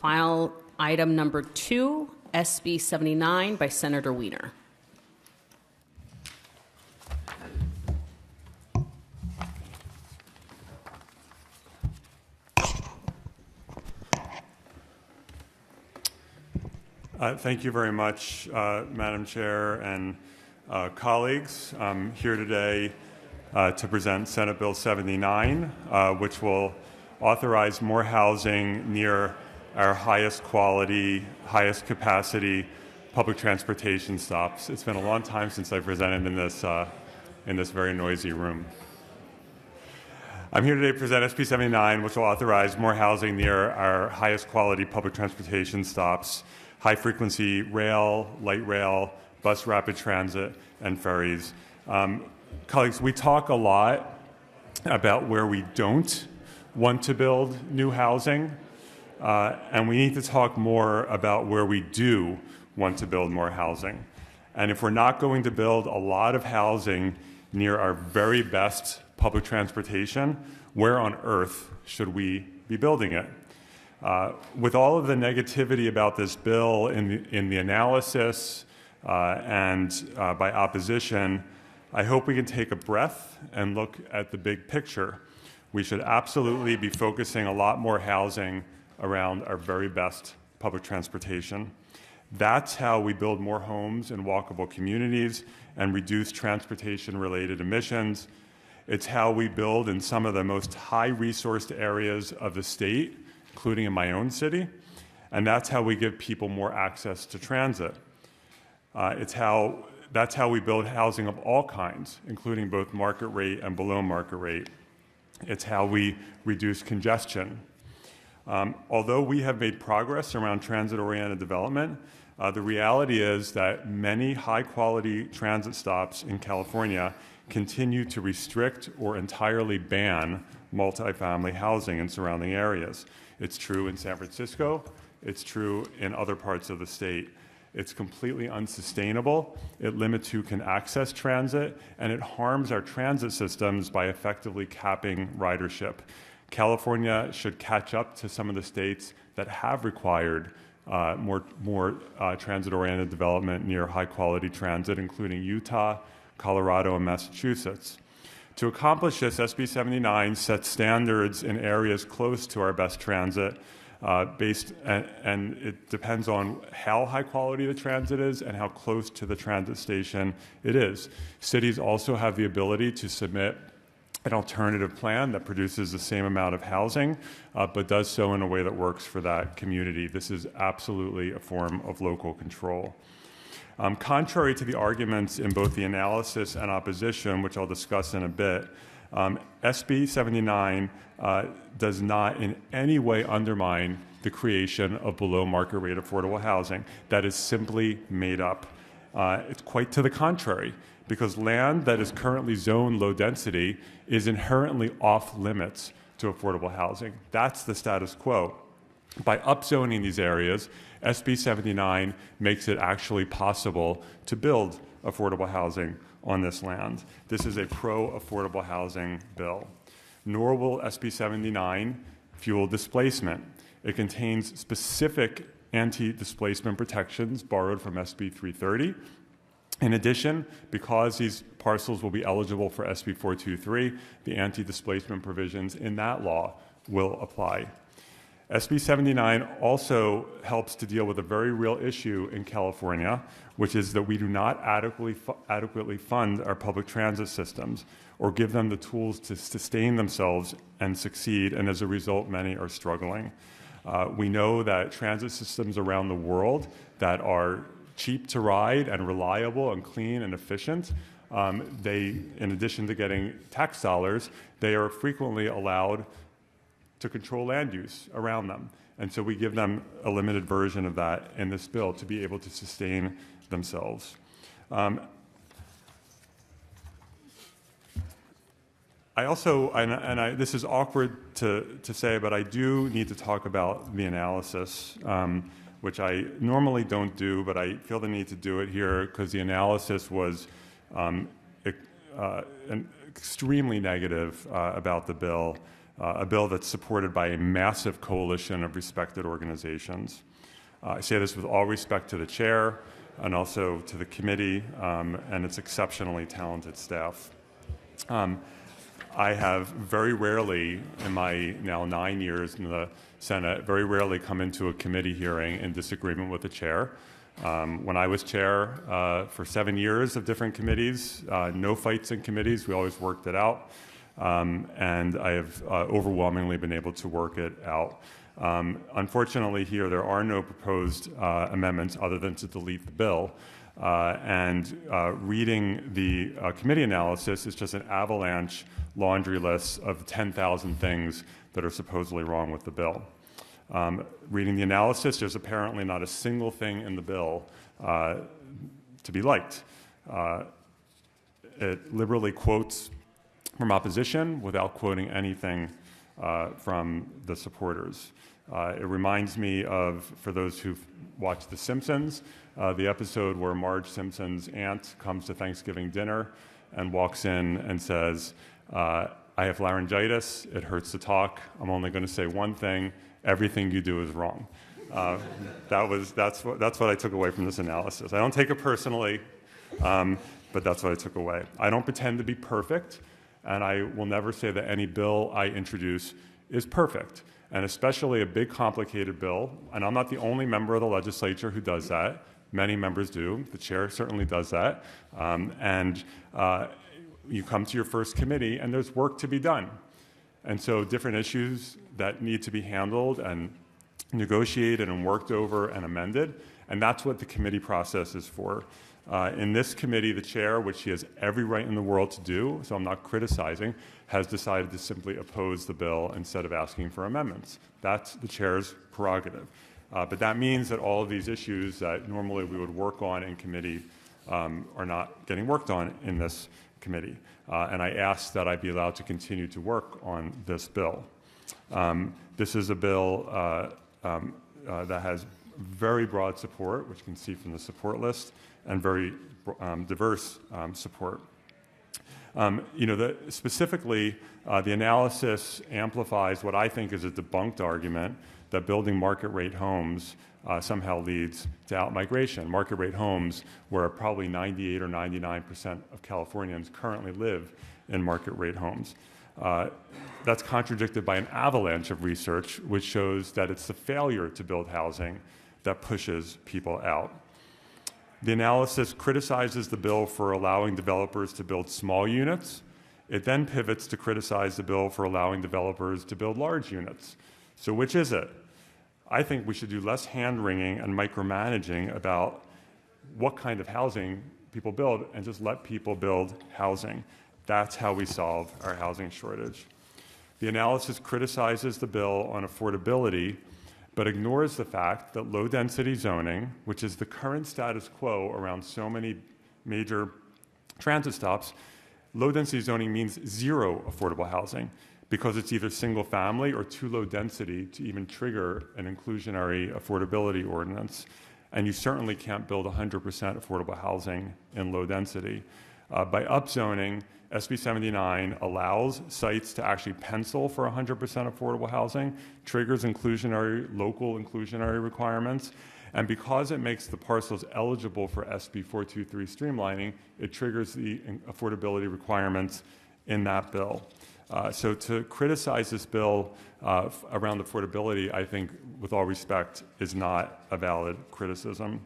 Final item number 2, SB 79 by Senator Wiener. Thank you very much, Madam Chair and colleagues. I'm here today to present Senate Bill 79, which will authorize more housing near our highest quality, highest capacity public transportation stops. It's been a long time since I presented in this very noisy room. I'm here today to present SB 79, which will authorize more housing near our highest quality public transportation stops, high-frequency rail, light rail, bus rapid transit, and ferries. Colleagues, we talk a lot about where we don't want to build new housing, and we need to talk more about where we do want to build more housing. And if we're not going to build a lot of housing near our very best public transportation, where on earth should we be building it? With all of the negativity about this bill in the analysis and by opposition, I hope we can take a breath and look at the big picture. We should absolutely be focusing a lot more housing around our very best public transportation. That's how we build more homes in walkable communities and reduce transportation-related emissions. It's how we build in some of the most high-resourced areas of the state, including in my own city, and that's how we give people more access to transit. That's how we build housing of all kinds, including both market rate and below market rate. It's how we reduce congestion. Although we have made progress around transit-oriented development, the reality is that many high-quality transit stops in California continue to restrict or entirely ban multifamily housing in surrounding areas. It's true in San Francisco. It's true in other parts of the state. It's completely unsustainable. It limits who can access transit, and it harms our transit systems by effectively capping ridership. California should catch up to some of the states that have required more transit-oriented development near high-quality transit, including Utah, Colorado, and Massachusetts. To accomplish this, SB 79 sets standards in areas close to our best transit, and it depends on how high quality the transit is and how close to the transit station it is. Cities also have the ability to submit an alternative plan that produces the same amount of housing, but does so in a way that works for that community. This is absolutely a form of local control. Contrary to the arguments in both the analysis and opposition, which I'll discuss in a bit, SB 79 does not in any way undermine the creation of below market rate affordable housing. That is simply made up. It's quite to the contrary, because land that is currently zoned low density is inherently off limits to affordable housing. That's the status quo. By upzoning these areas, SB 79 makes it actually possible to build affordable housing on this land. This is a pro-affordable housing bill. Nor will SB 79 fuel displacement. It contains specific anti-displacement protections borrowed from SB 330. In addition, because these parcels will be eligible for SB 423, the anti-displacement provisions in that law will apply. SB 79 also helps to deal with a very real issue in California, which is that we do not adequately fund our public transit systems or give them the tools to sustain themselves and succeed, and as a result, many are struggling. We know that transit systems around the world that are cheap to ride and reliable and clean and efficient, in addition to getting tax dollars, they are frequently allowed to control land use around them. And so we give them a limited version of that in this bill to be able to sustain themselves. This is awkward to say, but I do need to talk about the analysis, which I normally don't do, but I feel the need to do it here because the analysis was extremely negative about the bill. a bill that's supported by a massive coalition of respected organizations. I say this with all respect to the chair and also to the committee and its exceptionally talented staff. I have very rarely, in my now 9 years in the Senate, very rarely come into a committee hearing in disagreement with the chair. When I was chair for 7 years of different committees, no fights in committees, we always worked it out, and I have overwhelmingly been able to work it out. Unfortunately here, there are no proposed amendments other than to delete the bill. Reading the committee analysis is just an avalanche laundry list of 10,000 things that are supposedly wrong with the bill. Reading the analysis, there's apparently not a single thing in the bill to be liked. It liberally quotes from opposition without quoting anything from the supporters. It reminds me of, for those who've watched The Simpsons, the episode where Marge Simpson's aunt comes to Thanksgiving dinner and walks in and says, I have laryngitis, it hurts to talk, I'm only going to say one thing, everything you do is wrong. That's what I took away from this analysis. I don't take it personally, but that's what I took away. I don't pretend to be perfect, and I will never say that any bill I introduce is perfect, and especially a big, complicated bill, and I'm not the only member of the legislature who does that. Many members do. The chair certainly does that. You come to your first committee, and there's work to be done. And so different issues that need to be handled and negotiated and worked over and amended, and that's what the committee process is for. In this committee, the chair, which she has every right in the world to do, so I'm not criticizing, has decided to simply oppose the bill instead of asking for amendments. That's the chair's prerogative. But that means that all of these issues that normally we would work on in committee are not getting worked on in this committee. And I ask that I be allowed to continue to work on this bill. This is a bill that has very broad support, which you can see from the support list, and very diverse support. Specifically, the analysis amplifies what I think is a debunked argument that building market rate homes somehow leads to outmigration. Market rate homes, where probably 98 or 99% of Californians currently live in market rate homes. That's contradicted by an avalanche of research which shows that it's the failure to build housing that pushes people out. The analysis criticizes the bill for allowing developers to build small units. It then pivots to criticize the bill for allowing developers to build large units. So which is it? I think we should do less hand-wringing and micromanaging about what kind of housing people build and just let people build housing. That's how we solve our housing shortage. The analysis criticizes the bill on affordability, but ignores the fact that low-density zoning, which is the current status quo around so many major transit stops, low-density zoning means zero affordable housing because it's either single-family or too low density to even trigger an inclusionary affordability ordinance. And you certainly can't build 100% affordable housing in low density. By upzoning, SB 79 allows sites to actually pencil for 100% affordable housing, triggers local inclusionary requirements, and because it makes the parcels eligible for SB 423 streamlining, it triggers the affordability requirements in that bill. So to criticize this bill around affordability, I think, with all respect, is not a valid criticism.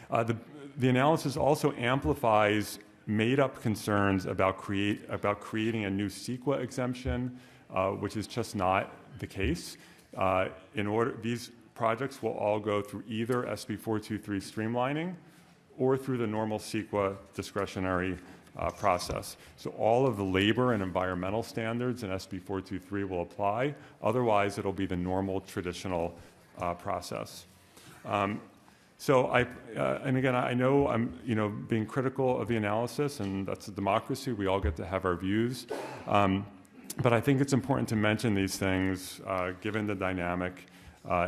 The analysis also amplifies made-up concerns about creating a new CEQA exemption, which is just not the case. These projects will all go through either SB 423 streamlining or through the normal CEQA discretionary process. So all of the labor and environmental standards in SB 423 will apply. Otherwise, it'll be the normal traditional process. And again, I know I'm being critical of the analysis, and that's a democracy. We all get to have our views. But I think it's important to mention these things given the dynamic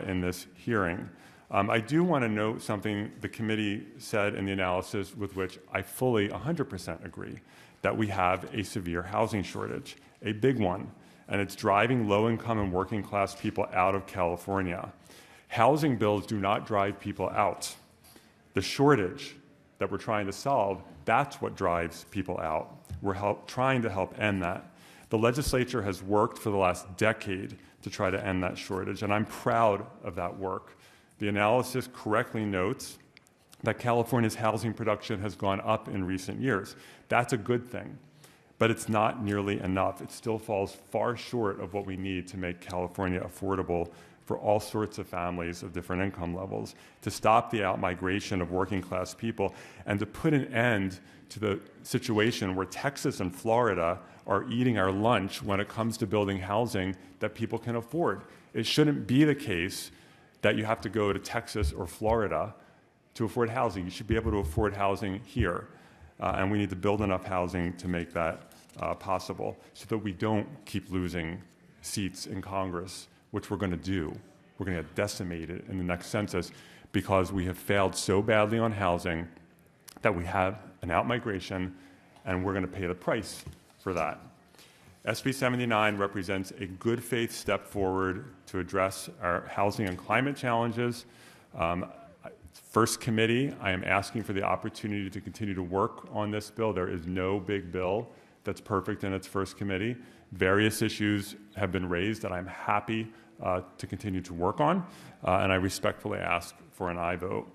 in this hearing. I do want to note something the committee said in the analysis with which I fully 100% agree, that we have a severe housing shortage, a big one. and it's driving low-income and working-class people out of California. Housing bills do not drive people out. The shortage that we're trying to solve, that's what drives people out. We're trying to help end that. The legislature has worked for the last decade to try to end that shortage, and I'm proud of that work. The analysis correctly notes that California's housing production has gone up in recent years. That's a good thing, but it's not nearly enough. It still falls far short of what we need to make California affordable for all sorts of families of different income levels, to stop the outmigration of working class people, and to put an end to the situation where Texas and Florida are eating our lunch when it comes to building housing that people can afford. It shouldn't be the case that you have to go to Texas or Florida to afford housing. You should be able to afford housing here. And we need to build enough housing to make that possible so that we don't keep losing seats in Congress, which we're going to do. We're going to get decimated in the next census because we have failed so badly on housing that we have an outmigration, and we're going to pay the price for that. SB 79 represents a good faith step forward to address our housing and climate challenges. First committee, I am asking for the opportunity to continue to work on this bill. There is no big bill that's perfect in its first committee. Various issues have been raised that I'm happy to continue to work on, and I respectfully ask for an aye vote.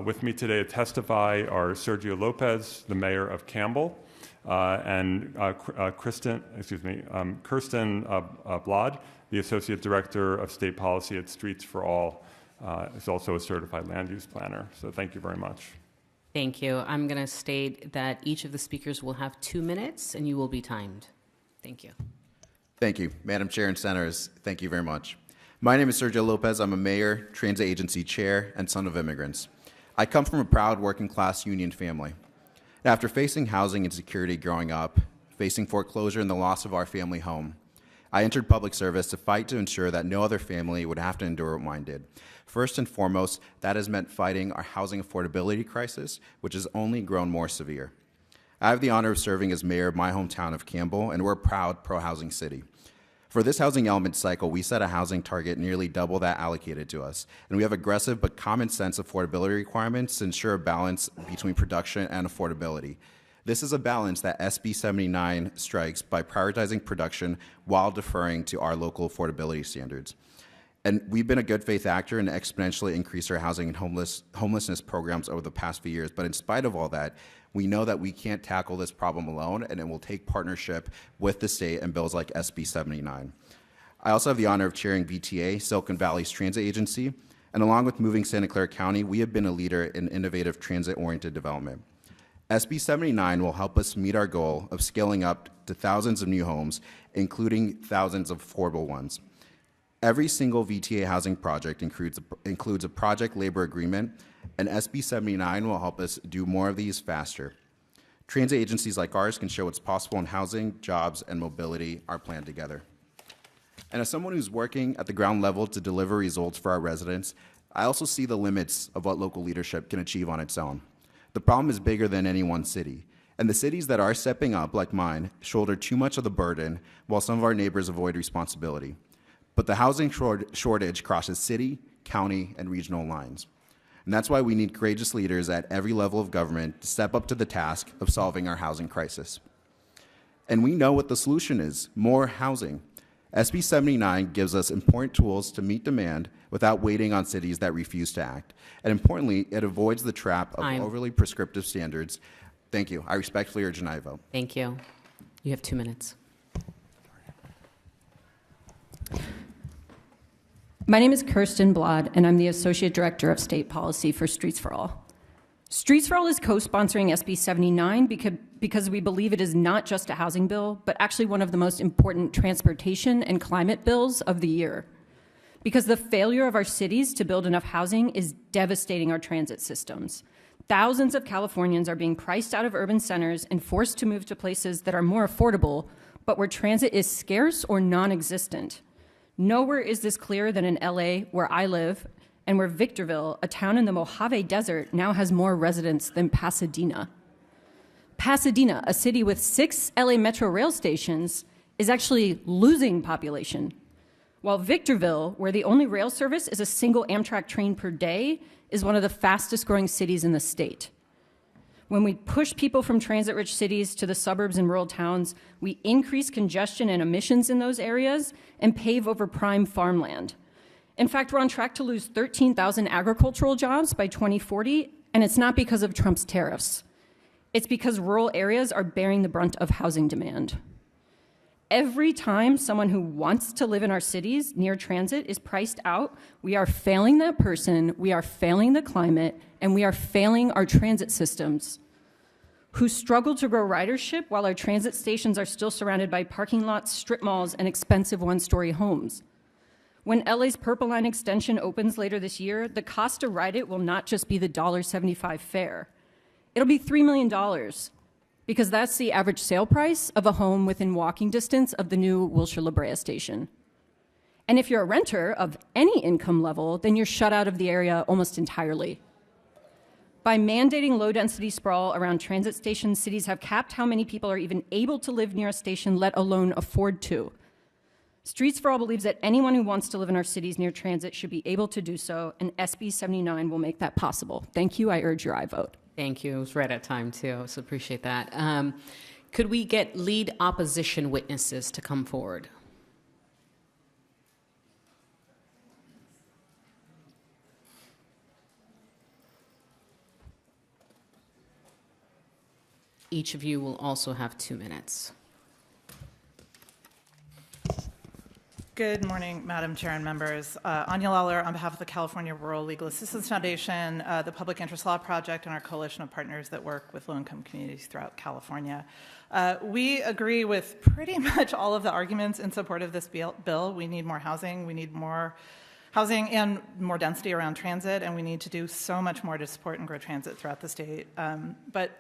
With me today to testify are Sergio Lopez, the mayor of Campbell, and Kirsten Blad, the associate director of state policy at Streets for All, is also a certified land use planner. So thank you very much. Thank you. I'm going to state that each of the speakers will have 2 minutes, and you will be timed. Thank you. Thank you, Madam Chair and Senators. Thank you very much. My name is Sergio Lopez. I'm a mayor, transit agency chair, and son of immigrants. I come from a proud working class union family. After facing housing insecurity growing up, facing foreclosure and the loss of our family home, I entered public service to fight to ensure that no other family would have to endure what mine did. First and foremost, that has meant fighting our housing affordability crisis, which has only grown more severe. I have the honor of serving as mayor of my hometown of Campbell, and we're a proud pro-housing city. For this housing element cycle, we set a housing target nearly double that allocated to us, and we have aggressive but common sense affordability requirements to ensure a balance between production and affordability. This is a balance that SB 79 strikes by prioritizing production while deferring to our local affordability standards. And we've been a good faith actor and exponentially increased our housing and homelessness programs over the past few years. But in spite of all that, we know that we can't tackle this problem alone, and it will take partnership with the state and bills like SB 79. I also have the honor of chairing VTA, Silicon Valley's transit agency, and along with Moving Santa Clara County, we have been a leader in innovative transit-oriented development. SB 79 will help us meet our goal of scaling up to thousands of new homes, including thousands of affordable ones. Every single VTA housing project includes a project labor agreement, and SB 79 will help us do more of these faster. Transit agencies like ours can show what's possible in housing, jobs, and mobility are planned together. And as someone who's working at the ground level to deliver results for our residents, I also see the limits of what local leadership can achieve on its own. The problem is bigger than any one city, and the cities that are stepping up, like mine, shoulder too much of the burden while some of our neighbors avoid responsibility. But the housing shortage crosses city, county, and regional lines. And that's why we need courageous leaders at every level of government to step up to the task of solving our housing crisis. And we know what the solution is: more housing. SB 79 gives us important tools to meet demand without waiting on cities that refuse to act. And importantly, it avoids the trap of overly prescriptive standards. Thank you. I respectfully urge an aye vote. Thank you. You have 2 minutes. My name is Kirsten Blad, and I'm the Associate Director of State Policy for Streets for All. Streets for All is co-sponsoring SB 79 because we believe it is not just a housing bill, but actually one of the most important transportation and climate bills of the year. Because the failure of our cities to build enough housing is devastating our transit systems. Thousands of Californians are being priced out of urban centers and forced to move to places that are more affordable, but where transit is scarce or non-existent. Nowhere is this clearer than in LA, where I live, and where Victorville, a town in the Mojave Desert, now has more residents than Pasadena. Pasadena, a city with 6 LA Metro rail stations, is actually losing population, while Victorville, where the only rail service is a single Amtrak train per day, is one of the fastest growing cities in the state. When we push people from transit-rich cities to the suburbs and rural towns, we increase congestion and emissions in those areas and pave over prime farmland. In fact, we're on track to lose 13,000 agricultural jobs by 2040, and it's not because of Trump's tariffs. It's because rural areas are bearing the brunt of housing demand. Every time someone who wants to live in our cities near transit is priced out, we are failing that person, we are failing the climate, and we are failing our transit systems, who struggle to grow ridership while our transit stations are still surrounded by parking lots, strip malls, and expensive one-story homes. When LA's Purple Line extension opens later this year, the cost to ride it will not just be the $1.75 fare. It'll be $3 million, because that's the average sale price of a home within walking distance of the new Wilshire-La Brea station. And if you're a renter of any income level, then you're shut out of the area almost entirely. By mandating low-density sprawl around transit stations, cities have capped how many people are even able to live near a station, let alone afford to. Streets for All believes that anyone who wants to live in our cities near transit should be able to do so, and SB 79 will make that possible. Thank you. I urge your aye vote. Thank you. It was right at time, too, so appreciate that. Could we get lead opposition witnesses to come forward? Each of you will also have 2 minutes. Good morning, Madam Chair and members. Anya Lawler on behalf of the California Rural Legal Assistance Foundation, the Public Interest Law Project, and our coalition of partners that work with low-income communities throughout California. We agree with pretty much all of the arguments in support of this bill. We need more housing. We need more housing and more density around transit, and we need to do so much more to support and grow transit throughout the state. But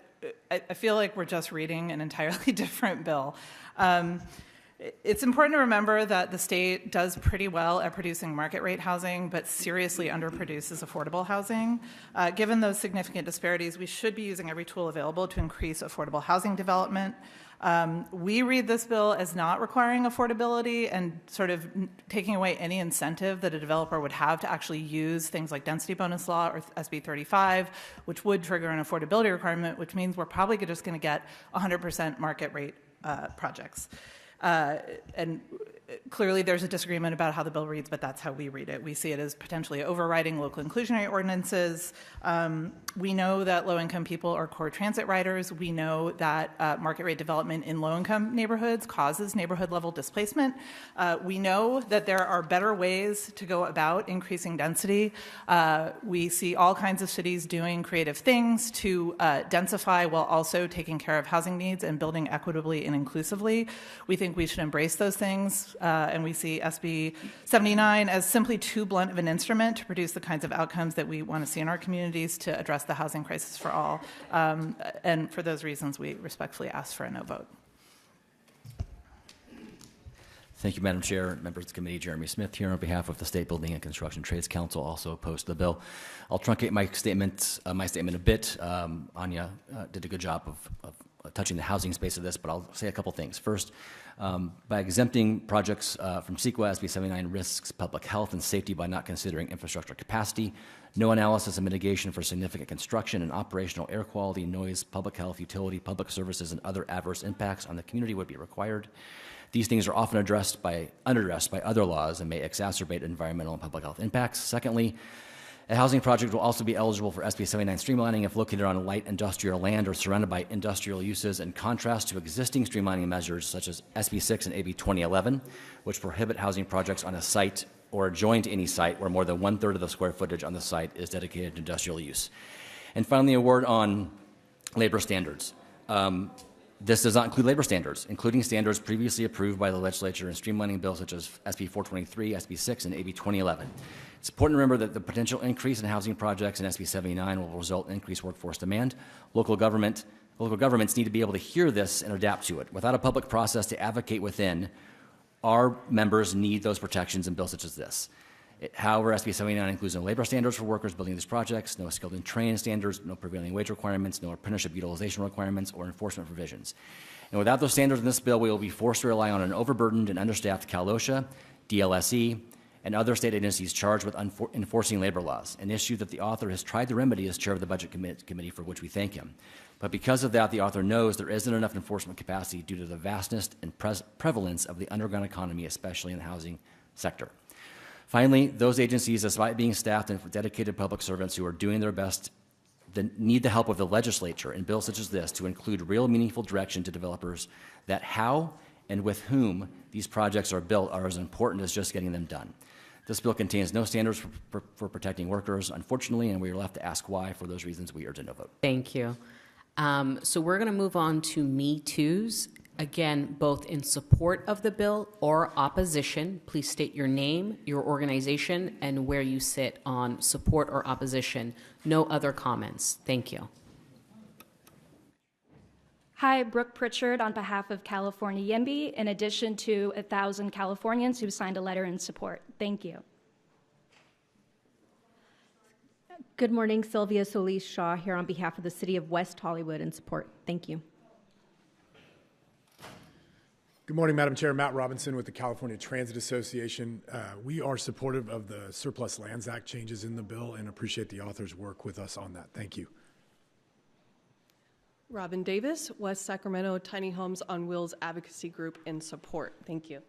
I feel like we're just reading an entirely different bill. It's important to remember that the state does pretty well at producing market rate housing, but seriously underproduces affordable housing. Given those significant disparities, we should be using every tool available to increase affordable housing development. We read this bill as not requiring affordability and sort of taking away any incentive that a developer would have to actually use things like density bonus law or SB 35, which would trigger an affordability requirement, which means we're probably just going to get 100% market rate projects. And clearly there's a disagreement about how the bill reads, but that's how we read it. We see it as potentially overriding local inclusionary ordinances. We know that low-income people are core transit riders. We know that market rate development in low-income neighborhoods causes neighborhood-level displacement. We know that there are better ways to go about increasing density. We see all kinds of cities doing creative things to densify while also taking care of housing needs and building equitably and inclusively. We think we should embrace those things, and we see SB 79 as simply too blunt of an instrument to produce the kinds of outcomes that we want to see in our communities to address the housing crisis for all. And for those reasons, we respectfully ask for a no vote. Thank you, Madam Chair. Members of the committee, Jeremy Smith here on behalf of the State Building and Construction Trades Council, also opposed to the bill. I'll truncate my statement a bit. Anya did a good job of touching the housing space of this, but I'll say a couple things. First, by exempting projects from CEQA, SB 79 risks public health and safety by not considering infrastructure capacity. No analysis and mitigation for significant construction and operational air quality, noise, public health, utility, public services, and other adverse impacts on the community would be required. These things are often underaddressed by other laws and may exacerbate environmental and public health impacts. Secondly, a housing project will also be eligible for SB 79 streamlining if located on light industrial land or surrounded by industrial uses, in contrast to existing streamlining measures such as SB 6 and AB 2011, which prohibit housing projects on a site or adjoined to any site where more than 1/3 of the square footage on the site is dedicated to industrial use. And finally, a word on labor standards. This does not include labor standards, including standards previously approved by the legislature in streamlining bills such as SB 423, SB 6, and AB 2011. It's important to remember that the potential increase in housing projects in SB 79 will result in increased workforce demand. Local governments need to be able to hear this and adapt to it. Without a public process to advocate within, our members need those protections in bills such as this. However, SB 79 includes no labor standards for workers building these projects, no skilled and trained standards, no prevailing wage requirements, no apprenticeship utilization requirements, or enforcement provisions. And without those standards in this bill, we will be forced to rely on an overburdened and understaffed CalOSHA, DLSE, and other state agencies charged with enforcing labor laws, an issue that the author has tried to remedy as chair of the Budget Committee, for which we thank him. But because of that, the author knows there isn't enough enforcement capacity due to the vastness and prevalence of the underground economy, especially in the housing sector. Finally, those agencies, despite being staffed and dedicated public servants who are doing their best, need the help of the legislature in bills such as this to include real meaningful direction to developers that how and with whom these projects are built are as important as just getting them done. This bill contains no standards for protecting workers, unfortunately, and we are left to ask why. For those reasons, we urge a no vote. Thank you. So we're going to move on to Me Too's. Again, both in support of the bill or opposition. Please state your name, your organization, and where you sit on support or opposition. No other comments. Thank you. Hi, Brooke Pritchard on behalf of California YIMBY, in addition to 1,000 Californians who signed a letter in support. Thank you. Good morning, Sylvia Solis Shaw here on behalf of the City of West Hollywood in support. Thank you. Good morning, Madam Chair. Matt Robinson with the California Transit Association. We are supportive of the Surplus Lands Act changes in the bill and appreciate the author's work with us on that. Thank you. Robin Davis, West Sacramento Tiny Homes on Wheels Advocacy Group in support. Thank you.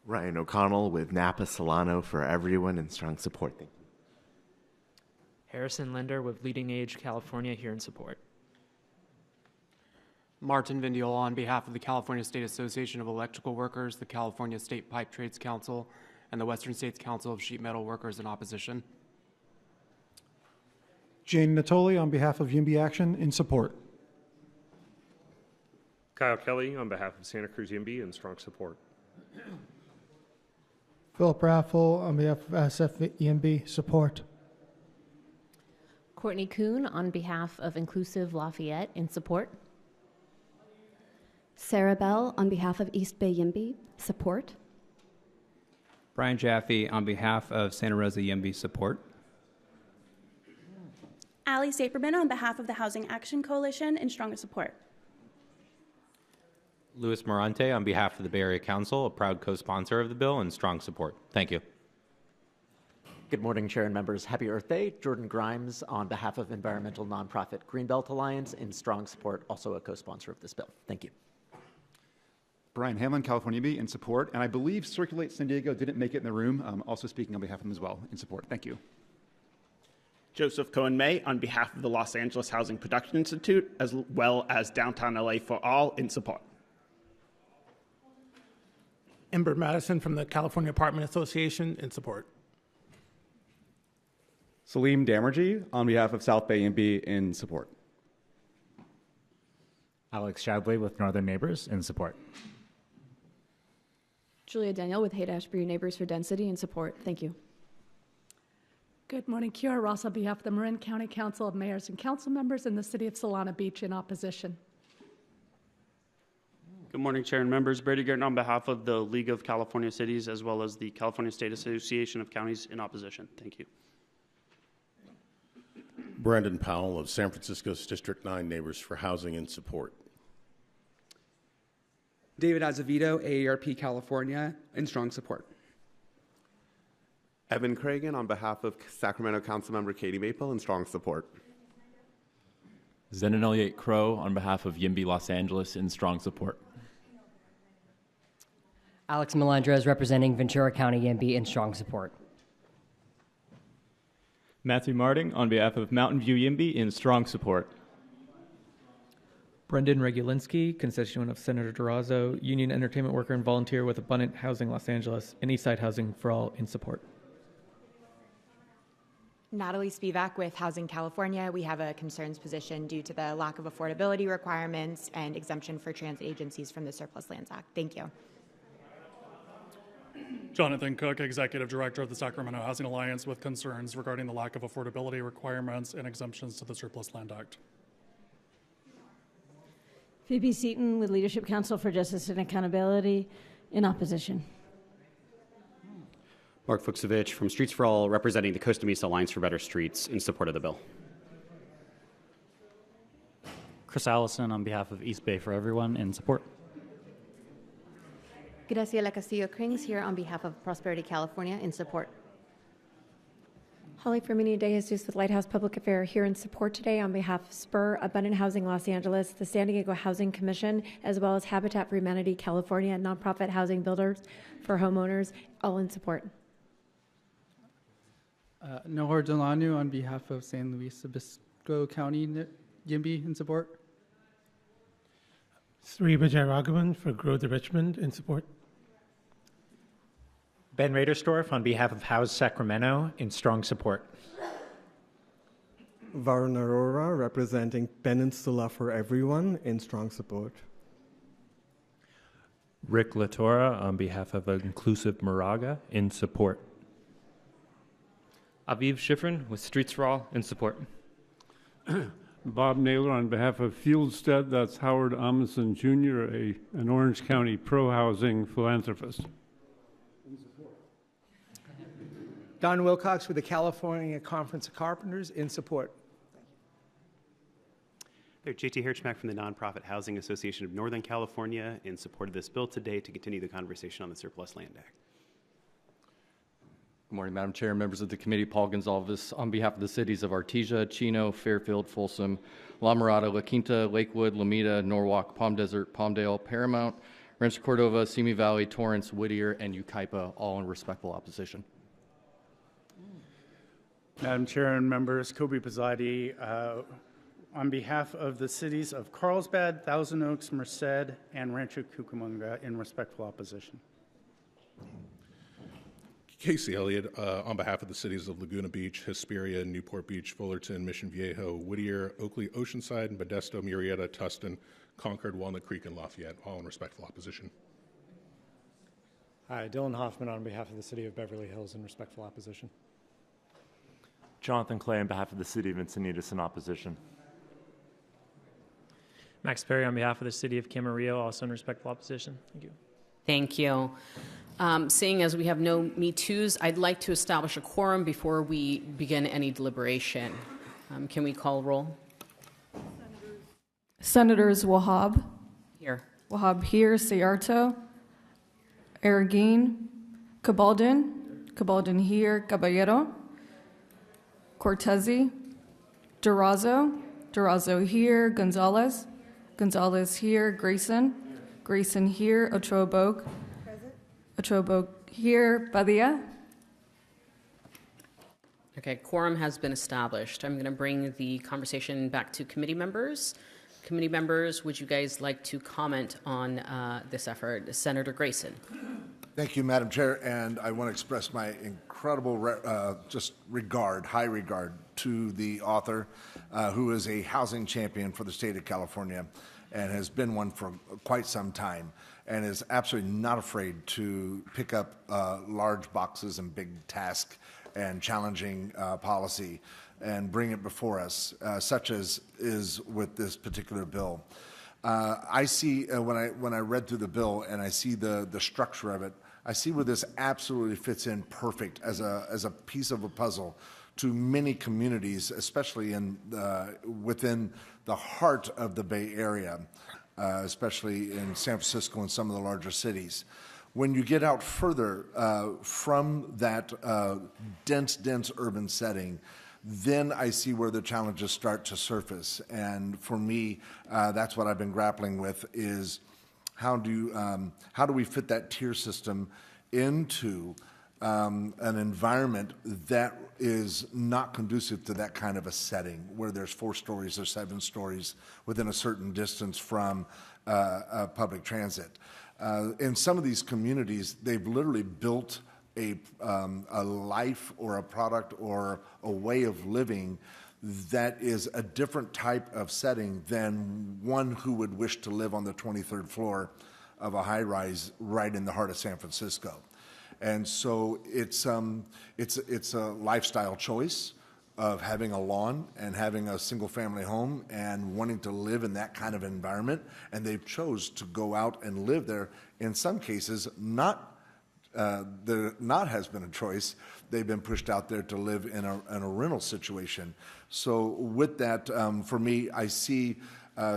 Ryan O'Connell with Napa Solano for Everyone in strong support. Thank you. Harrison Linder with Leading Age California here in support. Martin Vindiola on behalf of the California State Association of Electrical Workers, the California State Pipe Trades Council, and the Western States Council of Sheet Metal Workers in opposition. Jane Natoli on behalf of YIMBY Action in support. Kyle Kelly on behalf of Santa Cruz YIMBY in strong support. Philip Raffel on behalf of SF YIMBY support. Courtney Kuhn on behalf of Inclusive Lafayette in support. Sarah Bell on behalf of East Bay YIMBY support. Brian Jaffe on behalf of Santa Rosa YIMBY support. Allie Saperman on behalf of the Housing Action Coalition in strong support. Luis Morante on behalf of the Bay Area Council, a proud co-sponsor of the bill, and strong support. Thank you. Good morning, Chair and members. Happy Earth Day. Jordan Grimes on behalf of environmental nonprofit Greenbelt Alliance in strong support, also a co-sponsor of this bill. Thank you. Brian Hamlin, California YIMBY in support, and I believe Circulate San Diego didn't make it in the room. Also speaking on behalf of them as well in support. Thank you. Joseph Cohen-May on behalf of the Los Angeles Housing Production Institute, as well as Downtown LA for All in support. Ember Madison from the California Apartment Association in support. Salim Damerji on behalf of South Bay YIMBY in support. Alex Shadley with Northern Neighbors in support. Julia Daniel with Haight-Ashbury Neighbors for Density in support. Thank you. Good morning. Kiara Ross on behalf of the Marin County Council of Mayors and Council Members in the City of Solana Beach in opposition. Good morning, Chair and members. Brady Garton on behalf of the League of California Cities as well as the California State Association of Counties in opposition. Thank you. Brandon Powell of San Francisco's District 9 Neighbors for Housing in support. David Azevedo, AARP California, in strong support. Evan Cragen on behalf of Sacramento Councilmember Katie Maple in strong support. Zenon Elliott Crow on behalf of YIMBY Los Angeles in strong support. Alex Melendrez representing Ventura County YIMBY in strong support. Matthew Marding on behalf of Mountain View YIMBY in strong support. Brendan Regulinski, constituent of Senator Durazo, union entertainment worker and volunteer with Abundant Housing Los Angeles and Eastside Housing for All in support. Natalie Spivak with Housing California. We have a concerns position due to the lack of affordability requirements and exemption for transit agencies from the Surplus Lands Act. Thank you. Jonathan Cook, Executive Director of the Sacramento Housing Alliance, with concerns regarding the lack of affordability requirements and exemptions to the Surplus Land Act. Phoebe Seaton with Leadership Council for Justice and Accountability in opposition. Mark Fuchsovich from Streets for All, representing the Costa Mesa Alliance for Better Streets in support of the bill. Chris Allison on behalf of East Bay for Everyone in support. Graciela Castillo-Krings here on behalf of Prosperity California in support. Holly Firmini de Jesus with Lighthouse Public Affairs here in support today on behalf of Spur, Abundant Housing Los Angeles, the San Diego Housing Commission, as well as Habitat for Humanity California, nonprofit housing builders for homeowners, all in support. Nohar Delanu on behalf of San Luis Obispo County, YIMBY in support. Sri Vijayaraghavan for Grow the Richmond in support. Ben Radersdorf on behalf of House Sacramento in strong support. Varun Arora representing Peninsula for Everyone in strong support. Rick Latora on behalf of Inclusive Moraga in support. Aviv Schifrin with Streets for All in support. Bob Naylor on behalf of Fieldstead, that's Howard Amundsen Jr., an Orange County pro-housing philanthropist. Don Wilcox with the California Conference of Carpenters in support. They're JT Hirschmack from the Nonprofit Housing Association of Northern California in support of this bill today to continue the conversation on the Surplus Land Act. Good morning, Madam Chair, members of the committee. Paul Gonzalez on behalf of the cities of Artesia, Chino, Fairfield, Folsom, La Mirada, La Quinta, Lakewood, Lomita, Norwalk, Palm Desert, Palmdale, Paramount, Rancho Cordova, Simi Valley, Torrance, Whittier, and Yucaipa, all in respectful opposition. Madam Chair and members, Kobe Pizzati, on behalf of the cities of Carlsbad, Thousand Oaks, Merced, and Rancho Cucamonga in respectful opposition. Casey Elliott, on behalf of the cities of Laguna Beach, Hesperia, Newport Beach, Fullerton, Mission Viejo, Whittier, Oakley, Oceanside, Modesto, Murrieta, Tustin, Concord, Walnut Creek, and Lafayette, all in respectful opposition. Hi, Dylan Hoffman on behalf of the city of Beverly Hills in respectful opposition. Jonathan Clay on behalf of the city of Encinitas in opposition. Max Perry on behalf of the city of Camarillo, also in respectful opposition. Thank you. Thank you. Seeing as we have no Me Too's, I'd like to establish a quorum before we begin any deliberation. Can we call roll? Senators Wahab. Here. Wahab here. Sayarto. Arreguín. Cabaldin here. Caballero. Cortezi. Durazo here. Gonzalez here. Grayson here. Otrobo here. Badia. Okay, quorum has been established. I'm going to bring the conversation back to committee members. Committee members, would you guys like to comment on this effort? Senator Grayson. Thank you, Madam Chair, and I want to express my incredible high regard to the author, who is a housing champion for the state of California and has been one for quite some time, and is absolutely not afraid to pick up large boxes and big tasks and challenging policy and bring it before us, such as is with this particular bill. I see, when I read through the bill and I see the structure of it, I see where this absolutely fits in perfect as a piece of a puzzle to many communities, especially within the heart of the Bay Area, especially in San Francisco and some of the larger cities. When you get out further from that dense urban setting, then I see where the challenges start to surface. And for me, that's what I've been grappling with is how do we fit that tier system into an environment that is not conducive to that kind of a setting where there's 4 stories or 7 stories within a certain distance from public transit. In some of these communities, they've literally built a life or a product or a way of living that is a different type of setting than one who would wish to live on the 23rd floor of a high-rise right in the heart of San Francisco. And so it's a lifestyle choice of having a lawn and having a single-family home and wanting to live in that kind of environment, and they've chose to go out and live there, in some cases, not there not has been a choice. They've been pushed out there to live in a rental situation. So with that, for me, I see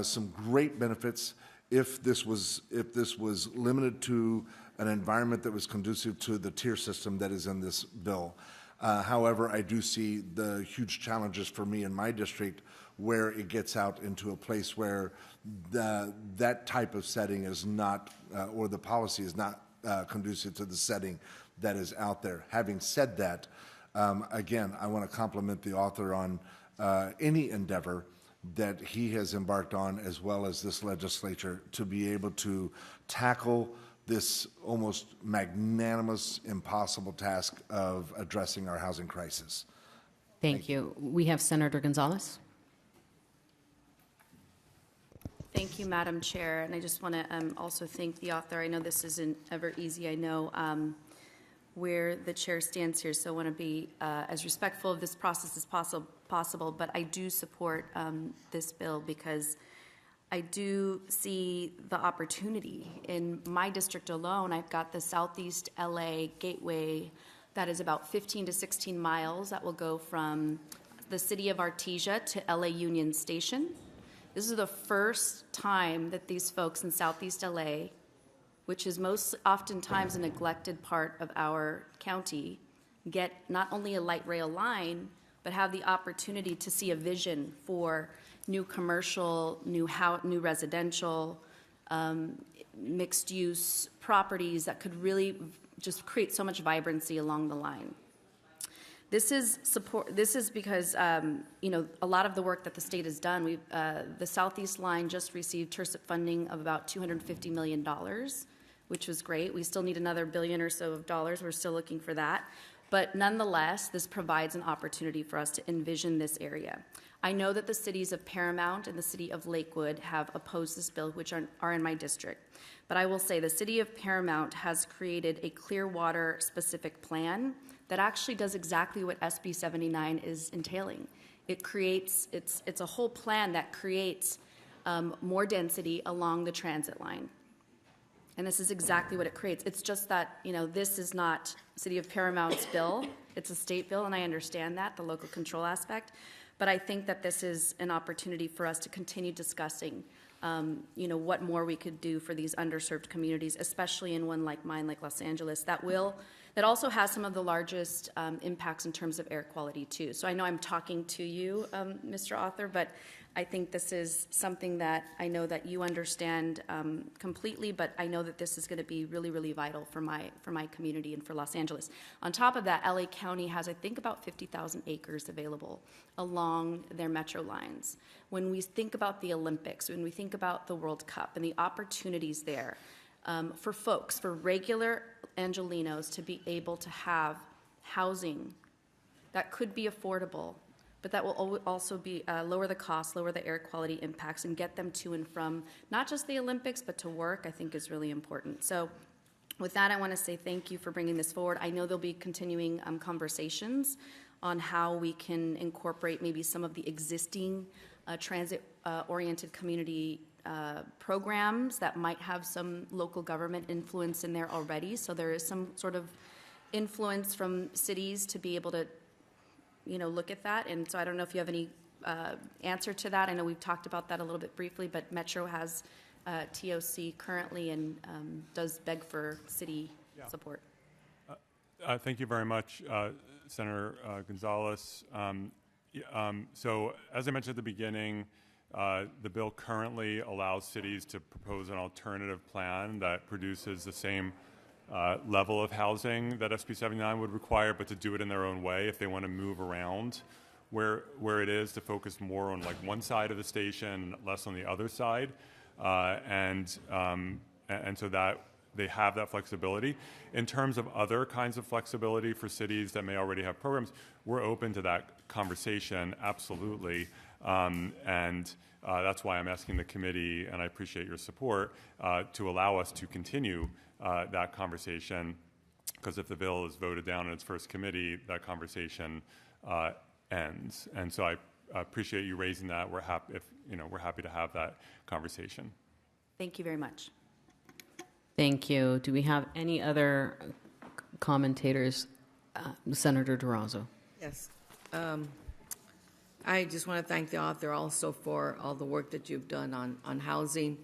some great benefits if this was limited to an environment that was conducive to the tier system that is in this bill. However, I do see the huge challenges for me in my district where it gets out into a place where that type of setting is not, or the policy is not conducive to the setting that is out there. Having said that, again, I want to compliment the author on any endeavor that he has embarked on, as well as this legislature, to be able to tackle this almost magnanimous, impossible task of addressing our housing crisis. Thank you. We have Senator Gonzalez. Thank you, Madam Chair. And I just want to also thank the author. I know this isn't ever easy. I know where the chair stands here, so I want to be as respectful of this process as possible. But I do support this bill because I do see the opportunity. In my district alone, I've got the Southeast LA Gateway that is about 15 to 16 miles that will go from the city of Artesia to LA Union Station. This is the first time that these folks in Southeast LA, which is most oftentimes a neglected part of our county, get not only a light rail line, but have the opportunity to see a vision for new commercial, new residential, mixed-use properties that could really just create so much vibrancy along the line. This is because a lot of the work that the state has done. The Southeast line just received TIRCIP funding of about $250 million, which was great. We still need another billion or so of dollars. We're still looking for that. But nonetheless, this provides an opportunity for us to envision this area. I know that the cities of Paramount and the city of Lakewood have opposed this bill, which are in my district. But I will say the city of Paramount has created a Clearwater specific plan that actually does exactly what SB 79 is entailing. It's a whole plan that creates more density along the transit line. And this is exactly what it creates. It's just that, this is not City of Paramount's bill. It's a state bill, and I understand that, the local control aspect. But I think that this is an opportunity for us to continue discussing, what more we could do for these underserved communities, especially in one like mine, like Los Angeles, that also has some of the largest impacts in terms of air quality, too. So I know I'm talking to you, Mr. Author, but I think this is something that I know that you understand completely, but I know that this is going to be really, really vital for my community and for Los Angeles. On top of that, LA County has, I think, about 50,000 acres available along their metro lines. When we think about the Olympics, when we think about the World Cup and the opportunities there, for folks, for regular Angelenos to be able to have housing that could be affordable, but that will also be lower the cost, lower the air quality impacts, and get them to and from not just the Olympics, but to work, I think is really important. So with that, I want to say thank you for bringing this forward. I know there'll be continuing conversations on how we can incorporate maybe some of the existing transit-oriented community programs that might have some local government influence in there already. So there is some sort of influence from cities to be able to look at that. And so I don't know if you have any answer to that. I know we've talked about that a little bit briefly, but Metro has TOC currently and does beg for city support. Thank you very much, Senator Gonzalez. So as I mentioned at the beginning, the bill currently allows cities to propose an alternative plan that produces the same level of housing that SB 79 would require, but to do it in their own way if they want to move around where it is, to focus more on like one side of the station, less on the other side, and so that they have that flexibility. In terms of other kinds of flexibility for cities that may already have programs, we're open to that conversation, absolutely, and that's why I'm asking the committee, and I appreciate your support, to allow us to continue that conversation, because if the bill is voted down in its first committee, that conversation ends. And so I appreciate you raising that. We're happy to have that conversation. Thank you very much. Thank you. Do we have any other commentators. Senator Durazo. Yes. I just want to thank the author also for all the work that you've done on housing.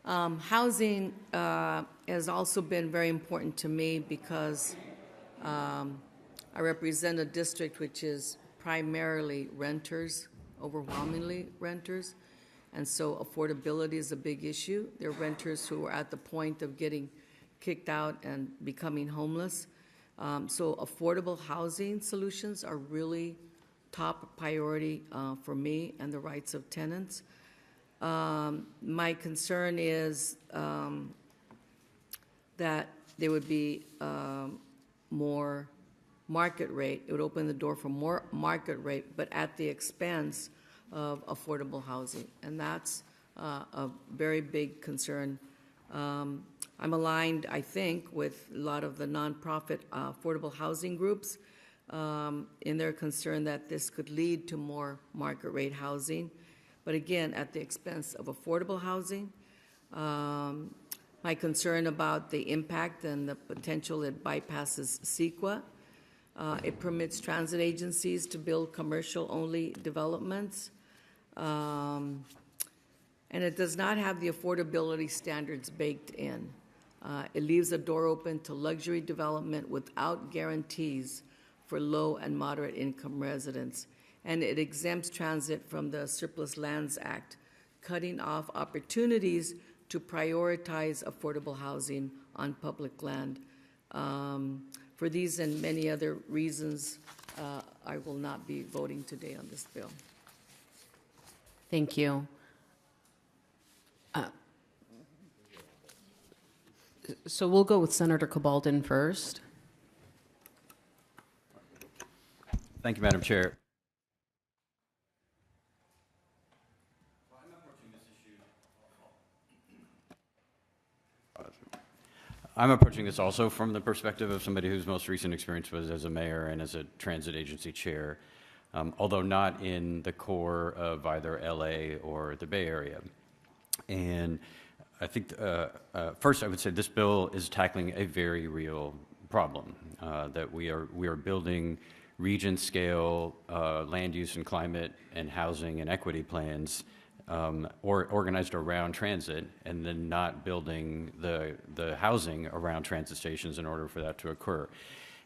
Housing has also been very important to me because I represent a district which is primarily renters, overwhelmingly renters, and so affordability is a big issue. There are renters who are at the point of getting kicked out and becoming homeless. So affordable housing solutions are really top priority for me and the rights of tenants. My concern is that there would be more market rate. It would open the door for more market rate, but at the expense of affordable housing, and that's a very big concern. I'm aligned, I think, with a lot of the nonprofit affordable housing groups in their concern that this could lead to more market rate housing, but again, at the expense of affordable housing. My concern about the impact and the potential it bypasses CEQA. It permits transit agencies to build commercial-only developments. And it does not have the affordability standards baked in. It leaves a door open to luxury development without guarantees for low and moderate income residents. And it exempts transit from the Surplus Lands Act, cutting off opportunities to prioritize affordable housing on public land. For these and many other reasons, I will not be voting today on this bill. Thank you. So we'll go with Senator Cabaldon first. Thank you, Madam Chair. I'm approaching this also from the perspective of somebody whose most recent experience was as a mayor and as a transit agency chair, although not in the core of either LA or the Bay Area. And I think, first I would say this bill is tackling a very real problem, that we are building region-scale land use and climate and housing and equity plans organized around transit, and then not building the housing around transit stations in order for that to occur.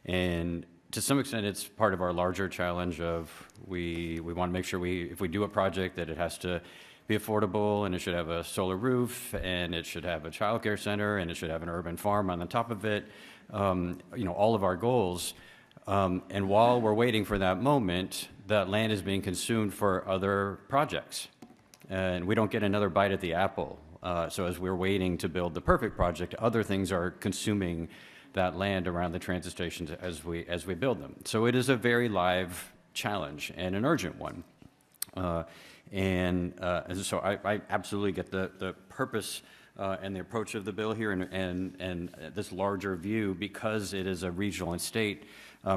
And to some extent, it's part of our larger challenge of we want to make sure if we do a project that it has to be affordable, and it should have a solar roof, and it should have a child care center, and it should have an urban farm on the top of it, all of our goals. And while we're waiting for that moment, that land is being consumed for other projects. And we don't get another bite at the apple. So as we're waiting to build the perfect project, other things are consuming that land around the transit stations as we build them. So it is a very live challenge and an urgent one. And so I absolutely get the purpose and the approach of the bill here and this larger view, because it is a regional and state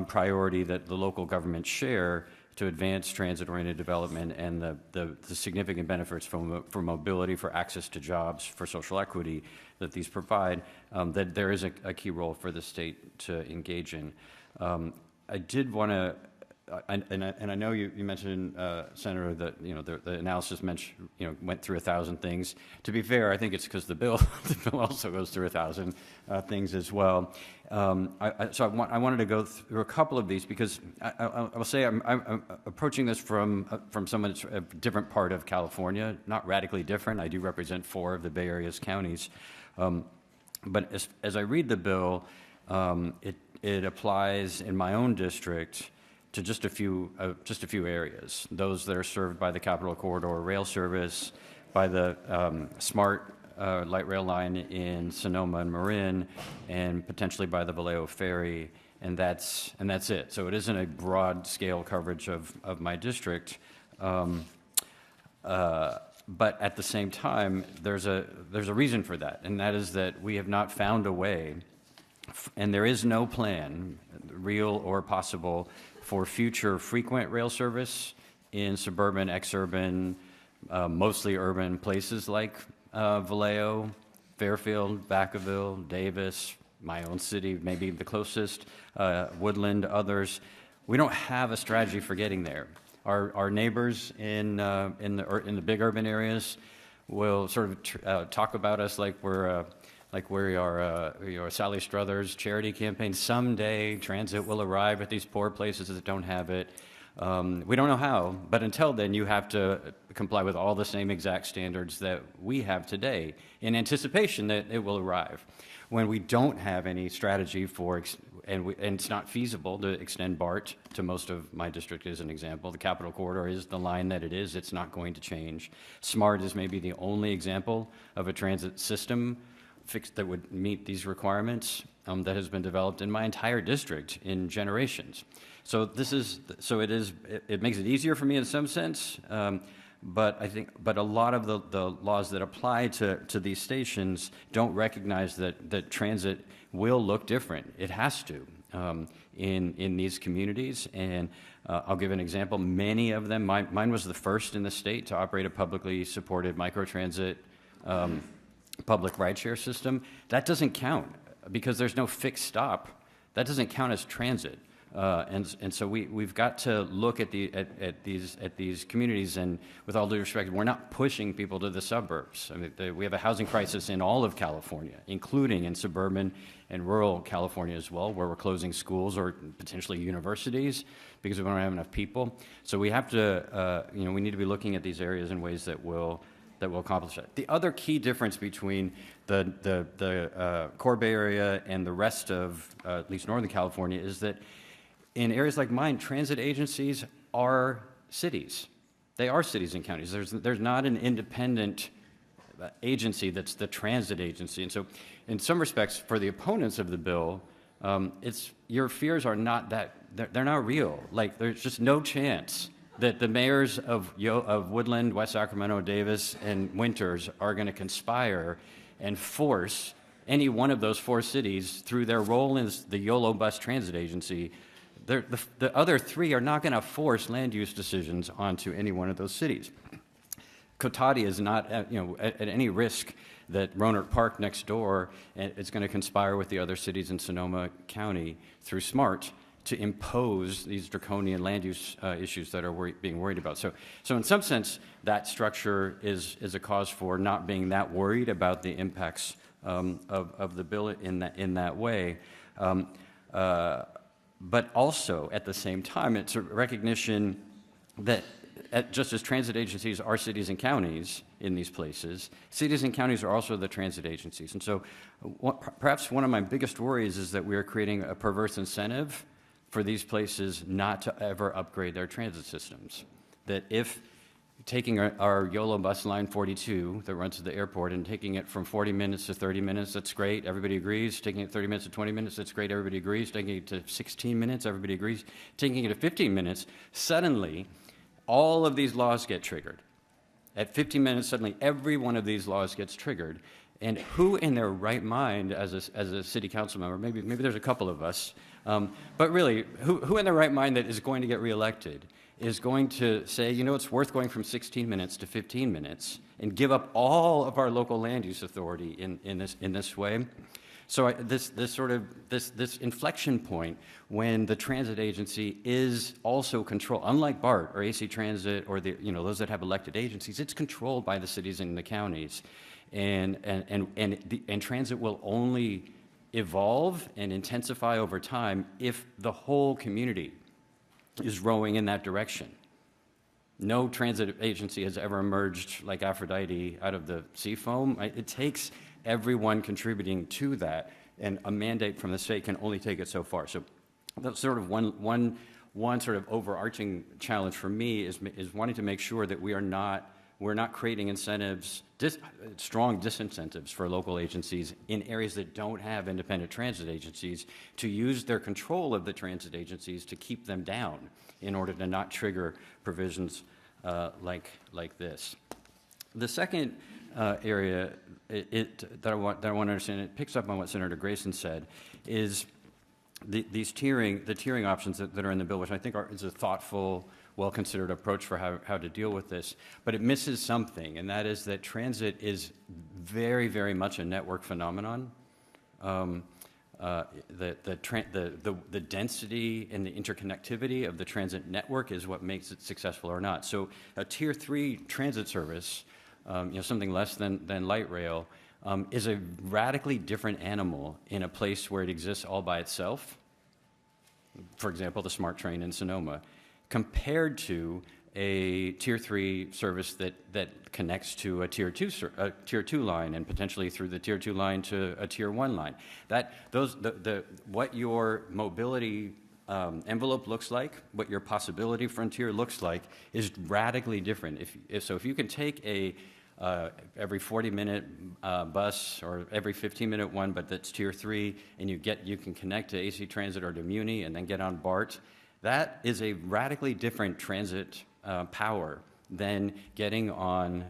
priority that the local governments share to advance transit-oriented development and the significant benefits for mobility, for access to jobs, for social equity that these provide, that there is a key role for the state to engage in. I did want to, and I know you mentioned, Senator, that the analysis went through 1,000 things. To be fair, I think it's because the bill also goes through 1,000 things as well. So I wanted to go through a couple of these because I will say I'm approaching this from someone that's a different part of California, not radically different. I do represent 4 of the Bay Area's counties, but as I read the bill, it applies in my own district to just a few areas. Those that are served by the Capitol Corridor rail service, by the SMART light rail line in Sonoma and Marin, and potentially by the Vallejo Ferry, and that's it. So it isn't a broad scale coverage of my district. But at the same time, there's a reason for that, and that is that we have not found a way, and there is no plan, real or possible, for future frequent rail service in suburban, exurban, mostly urban places like Vallejo, Fairfield, Vacaville, Davis, my own city, maybe the closest, Woodland, others. We don't have a strategy for getting there. Our neighbors in the big urban areas will sort of talk about us like we are Sally Struthers charity campaign. Someday transit will arrive at these poor places that don't have it. We don't know how, but until then, you have to comply with all the same exact standards that we have today in anticipation that it will arrive. When we don't have any strategy for, and it's not feasible to extend BART to most of my district as an example. The Capital Corridor is the line that it is. It's not going to change. SMART is maybe the only example of a transit system that would meet these requirements that has been developed in my entire district in generations. So it makes it easier for me in some sense, but a lot of the laws that apply to these stations don't recognize that transit will look different. It has to in these communities. And I'll give an example. Many of them, mine was the first in the state to operate a publicly supported microtransit public rideshare system. That doesn't count because there's no fixed stop. That doesn't count as transit. And so we've got to look at these communities, and with all due respect, we're not pushing people to the suburbs. I mean, we have a housing crisis in all of California, including in suburban and rural California as well, where we're closing schools or potentially universities because we don't have enough people. So we have to, we need to be looking at these areas in ways that will accomplish that. The other key difference between the core Bay Area and the rest of at least Northern California is that in areas like mine, transit agencies are cities. They are cities and counties. There's not an independent agency that's the transit agency. And so in some respects, for the opponents of the bill, your fears are not that, they're not real. Like, there's just no chance that the mayors of Woodland, West Sacramento, Davis, and Winters are going to conspire and force any one of those four cities through their role as the YOLO Bus Transit Agency. The other three are not going to force land use decisions onto any one of those cities. Cotati is not at any risk that Roanoke Park next door is going to conspire with the other cities in Sonoma County through SMART to impose these draconian land use issues that are being worried about. So in some sense, that structure is a cause for not being that worried about the impacts of the bill in that way. But also, at the same time, it's a recognition that just as transit agencies are cities and counties in these places, cities and counties are also the transit agencies. And so perhaps one of my biggest worries is that we are creating a perverse incentive for these places not to ever upgrade their transit systems. That if taking our YOLO bus line 42 that runs to the airport and taking it from 40 minutes to 30 minutes, that's great, everybody agrees. Taking it 30 minutes to 20 minutes, that's great, everybody agrees. Taking it to 16 minutes, everybody agrees. Taking it to 15 minutes, suddenly all of these laws get triggered. At 15 minutes, suddenly every one of these laws gets triggered. And who in their right mind as a city council member, maybe there's a couple of us, but really, who in their right mind that is going to get reelected is going to say, it's worth going from 16 minutes to 15 minutes and give up all of our local land use authority in this way? So this inflection point when the transit agency is also controlled, unlike BART or AC Transit or those that have elected agencies, it's controlled by the cities and the counties, and transit will only evolve and intensify over time if the whole community is rowing in that direction. No transit agency has ever emerged like Aphrodite out of the sea foam. It takes everyone contributing to that, and a mandate from the state can only take it so far. So that's sort of one sort of overarching challenge for me is wanting to make sure that we're not creating incentives, strong disincentives for local agencies in areas that don't have independent transit agencies to use their control of the transit agencies to keep them down in order to not trigger provisions like this. The second area that I want to understand, it picks up on what Senator Grayson said, is the tiering options that are in the bill, which I think is a thoughtful, well-considered approach for how to deal with this. But it misses something, and that is that transit is very, very much a network phenomenon. the density and the interconnectivity of the transit network is what makes it successful or not. So a Tier 3 transit service, something less than light rail, is a radically different animal in a place where it exists all by itself. For example, the SMART train in Sonoma, compared to a Tier 3 service that connects to a Tier 2 line and potentially through the Tier 2 line to a Tier 1 line. What your mobility envelope looks like, what your possibility frontier looks like, is radically different. If you can take every 40-minute bus or every 15-minute one, but that's Tier 3, and you can connect to AC Transit or to Muni and then get on BART, that is a radically different transit power than getting on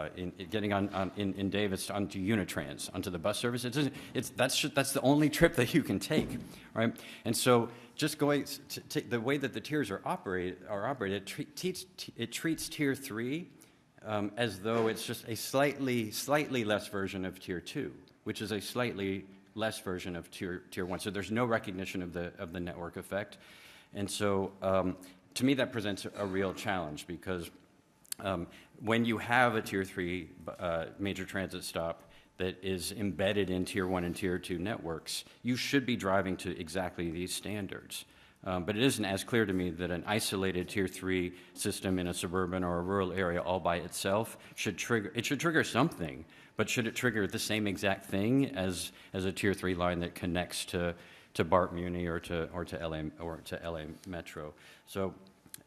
in Davis onto Unitrans, onto the bus service. That's the only trip that you can take, right? And so just going the way that the tiers are operated, it treats Tier 3 as though it's just a slightly less version of Tier 2, which is a slightly less version of Tier 1. So there's no recognition of the network effect. And so to me, that presents a real challenge, because when you have a Tier 3 major transit stop that is embedded in Tier 1 and Tier 2 networks, you should be driving to exactly these standards. But it isn't as clear to me that an isolated Tier 3 system in a suburban or a rural area all by itself should trigger something, but should it trigger the same exact thing as a Tier 3 line that connects to BART Muni or to LA Metro? So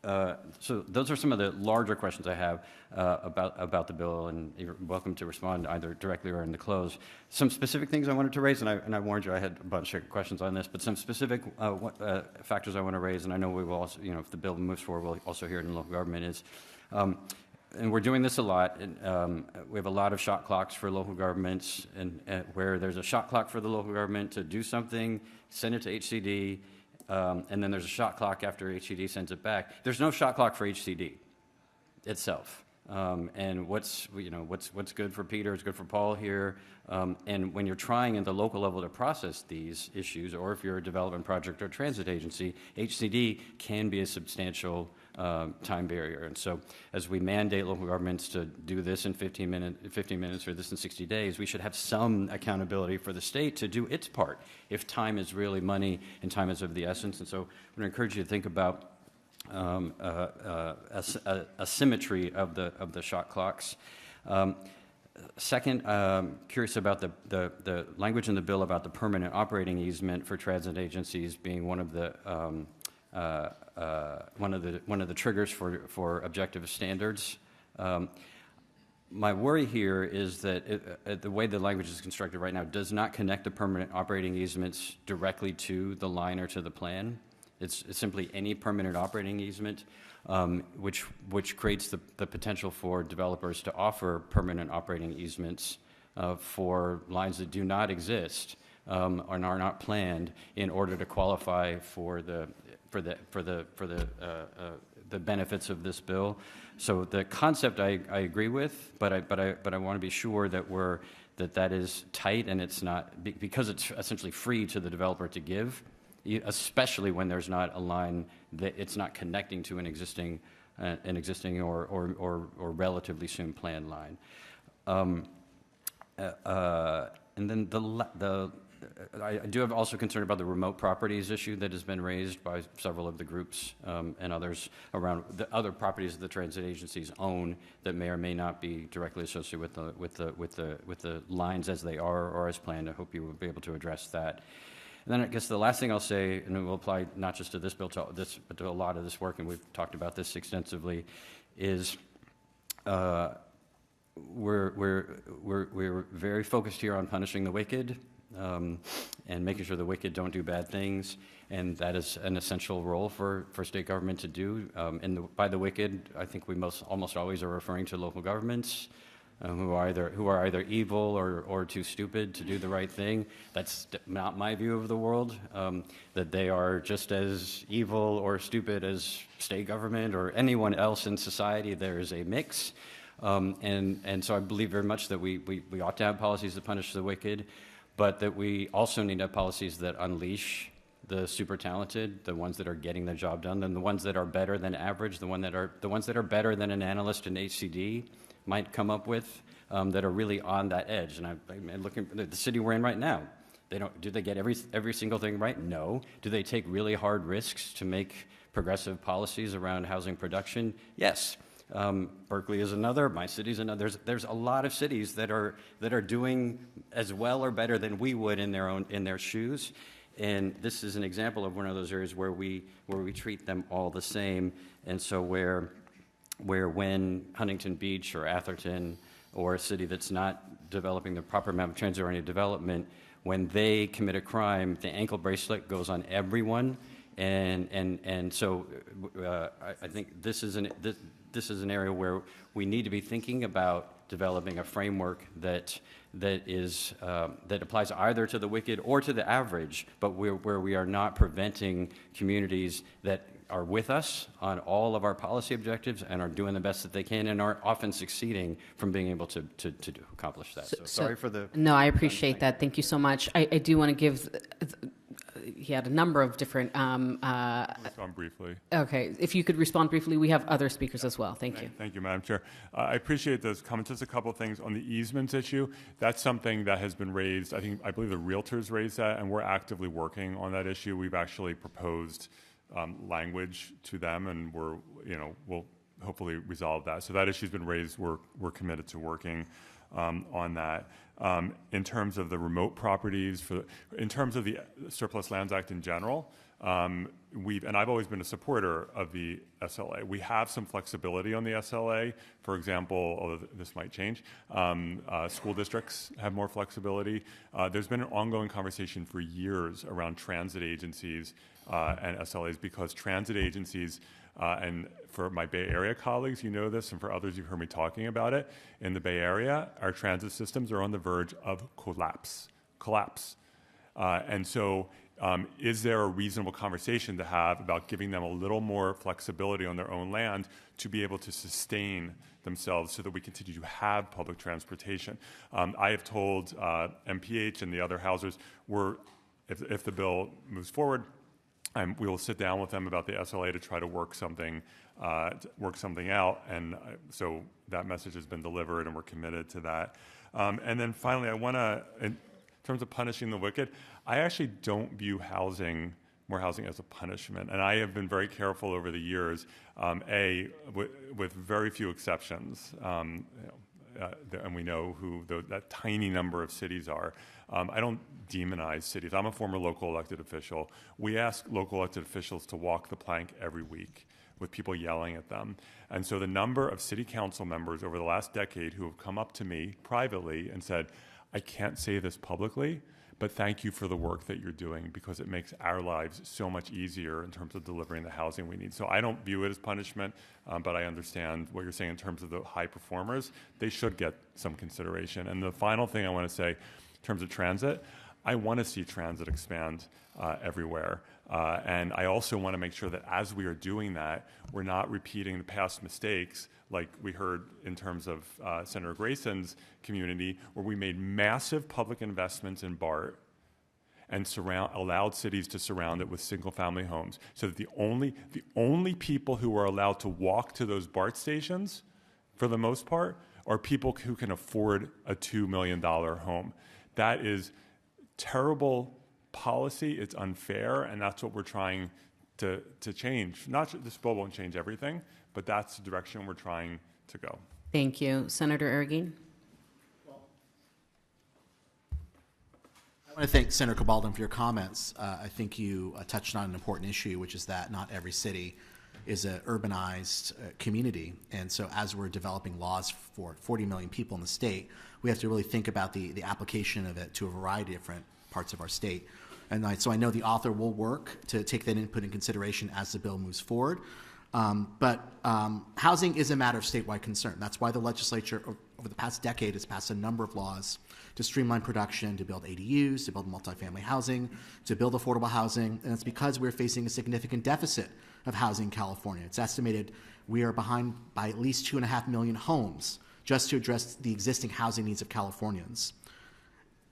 those are some of the larger questions I have about the bill, and you're welcome to respond either directly or in the close. Some specific things I wanted to raise, and I warned you I had a bunch of questions on this, but some specific factors I want to raise, and I know we will also, if the bill moves forward, we'll also hear it in local government, is, and we're doing this a lot, and we have a lot of shot clocks for local governments, and where there's a shot clock for the local government to do something, send it to HCD, and then there's a shot clock after HCD sends it back. There's no shot clock for HCD itself. And what's good for Peter is good for Paul here. And when you're trying at the local level to process these issues, or if you're a development project or transit agency, HCD can be a substantial time barrier. And so as we mandate local governments to do this in 15 minutes or this in 60 days, we should have some accountability for the state to do its part if time is really money and time is of the essence. And so I'm going to encourage you to think about a symmetry of the shot clocks. Second, curious about the language in the bill about the permanent operating easement for transit agencies being one of the triggers for objective standards. My worry here is that the way the language is constructed right now does not connect the permanent operating easements directly to the line or to the plan. It's simply any permanent operating easement, which creates the potential for developers to offer permanent operating easements for lines that do not exist and are not planned in order to qualify for the benefits of this bill. So the concept I agree with, but I want to be sure that that is tight, and it's not, because it's essentially free to the developer to give, especially when there's not a line that it's not connecting to an existing or relatively soon planned line. And then I do have also concern about the remote properties issue that has been raised by several of the groups and others around the other properties that the transit agencies own that may or may not be directly associated with the lines as they are or as planned. I hope you will be able to address that. And then I guess the last thing I'll say, and it will apply not just to this bill, but to a lot of this work, and we've talked about this extensively, is we're very focused here on punishing the wicked and making sure the wicked don't do bad things, and that is an essential role for state government to do. And by the wicked, I think we almost always are referring to local governments. Who are either evil or too stupid to do the right thing. That's not my view of the world, that they are just as evil or stupid as state government or anyone else in society. There is a mix. And so I believe very much that we ought to have policies that punish the wicked. but that we also need to have policies that unleash the super talented, the ones that are getting the job done, and the ones that are better than average, the ones that are better than an analyst in HCD might come up with, that are really on that edge. And I'm looking at the city we're in right now. Do they get every single thing right? No. Do they take really hard risks to make progressive policies around housing production? Yes. Berkeley is another. My city's another. There's a lot of cities that are doing as well or better than we would in their shoes. And this is an example of one of those areas where we treat them all the same. And so where when Huntington Beach or Atherton or a city that's not developing the proper amount of transit-oriented development, when they commit a crime, the ankle bracelet goes on everyone. And so I think this is an area where we need to be thinking about developing a framework that applies either to the wicked or to the average, but where we are not preventing communities that are with us on all of our policy objectives and are doing the best that they can and are often succeeding from being able to accomplish that. So sorry for the... No, I appreciate that. Thank you so much. I do want to give... He had a number of different... respond briefly. Okay. If you could respond briefly, we have other speakers as well. Thank you. Thank you, Madam Chair. I appreciate those comments. Just a couple of things on the easements issue. That's something that has been raised. I believe the realtors raised that, and we're actively working on that issue. We've actually proposed language to them, and we'll hopefully resolve that. So that issue's been raised. We're committed to working on that. In terms of the remote properties, in terms of the Surplus Lands Act in general, and I've always been a supporter of the SLA. We have some flexibility on the SLA. For example, although this might change, school districts have more flexibility. There's been an ongoing conversation for years around transit agencies and SLAs, because transit agencies, and for my Bay Area colleagues, you know this, and for others, you've heard me talking about it. In the Bay Area, our transit systems are on the verge of collapse. And so is there a reasonable conversation to have about giving them a little more flexibility on their own land to be able to sustain themselves so that we continue to have public transportation? I have told MPH and the other housers, if the bill moves forward, we will sit down with them about the SLA to try to work something out, and so that message has been delivered, and we're committed to that. And then finally, I want to, in terms of punishing the wicked, I actually don't view more housing as a punishment, and I have been very careful over the years, with very few exceptions, and we know who that tiny number of cities are. I don't demonize cities. I'm a former local elected official. We ask local elected officials to walk the plank every week with people yelling at them. And so the number of city council members over the last decade who have come up to me privately and said, I can't say this publicly, but thank you for the work that you're doing, because it makes our lives so much easier in terms of delivering the housing we need. So I don't view it as punishment, but I understand what you're saying in terms of the high performers. They should get some consideration. And the final thing I want to say, in terms of transit, I want to see transit expand everywhere. And I also want to make sure that as we are doing that, we're not repeating the past mistakes like we heard in terms of Senator Grayson's community, where we made massive public investments in BART and allowed cities to surround it with single-family homes, so that the only people who are allowed to walk to those BART stations, for the most part, are people who can afford a $2 million home. That is terrible policy. It's unfair, and that's what we're trying to change. This bill won't change everything, but that's the direction we're trying to go. Thank you. Senator Arreguín. I want to thank Senator Cabaldon for your comments. I think you touched on an important issue, which is that not every city is an urbanized community. And so as we're developing laws for 40 million people in the state, we have to really think about the application of it to a variety of different parts of our state. And so I know the author will work to take that input in consideration as the bill moves forward. But housing is a matter of statewide concern. That's why the legislature over the past decade has passed a number of laws to streamline production, to build ADUs, to build multifamily housing, to build affordable housing. And it's because we're facing a significant deficit of housing in California. It's estimated we are behind by at least 2.5 million homes just to address the existing housing needs of Californians.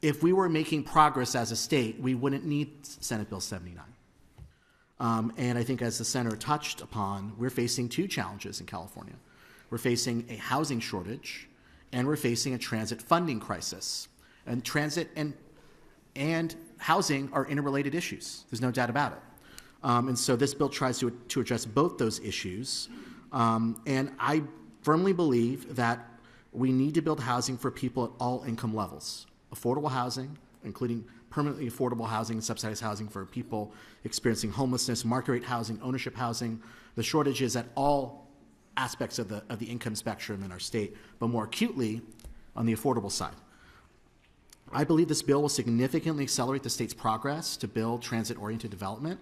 if we were making progress as a state, we wouldn't need Senate Bill 79. And I think as the senator touched upon, we're facing two challenges in California. We're facing a housing shortage, and we're facing a transit funding crisis. And transit and housing are interrelated issues. There's no doubt about it. And so this bill tries to address both those issues. And I firmly believe that we need to build housing for people at all income levels. Affordable housing, including permanently affordable housing and subsidized housing for people experiencing homelessness, market rate housing, ownership housing. The shortage is at all aspects of the income spectrum in our state, but more acutely on the affordable side. I believe this bill will significantly accelerate the state's progress to build transit-oriented development,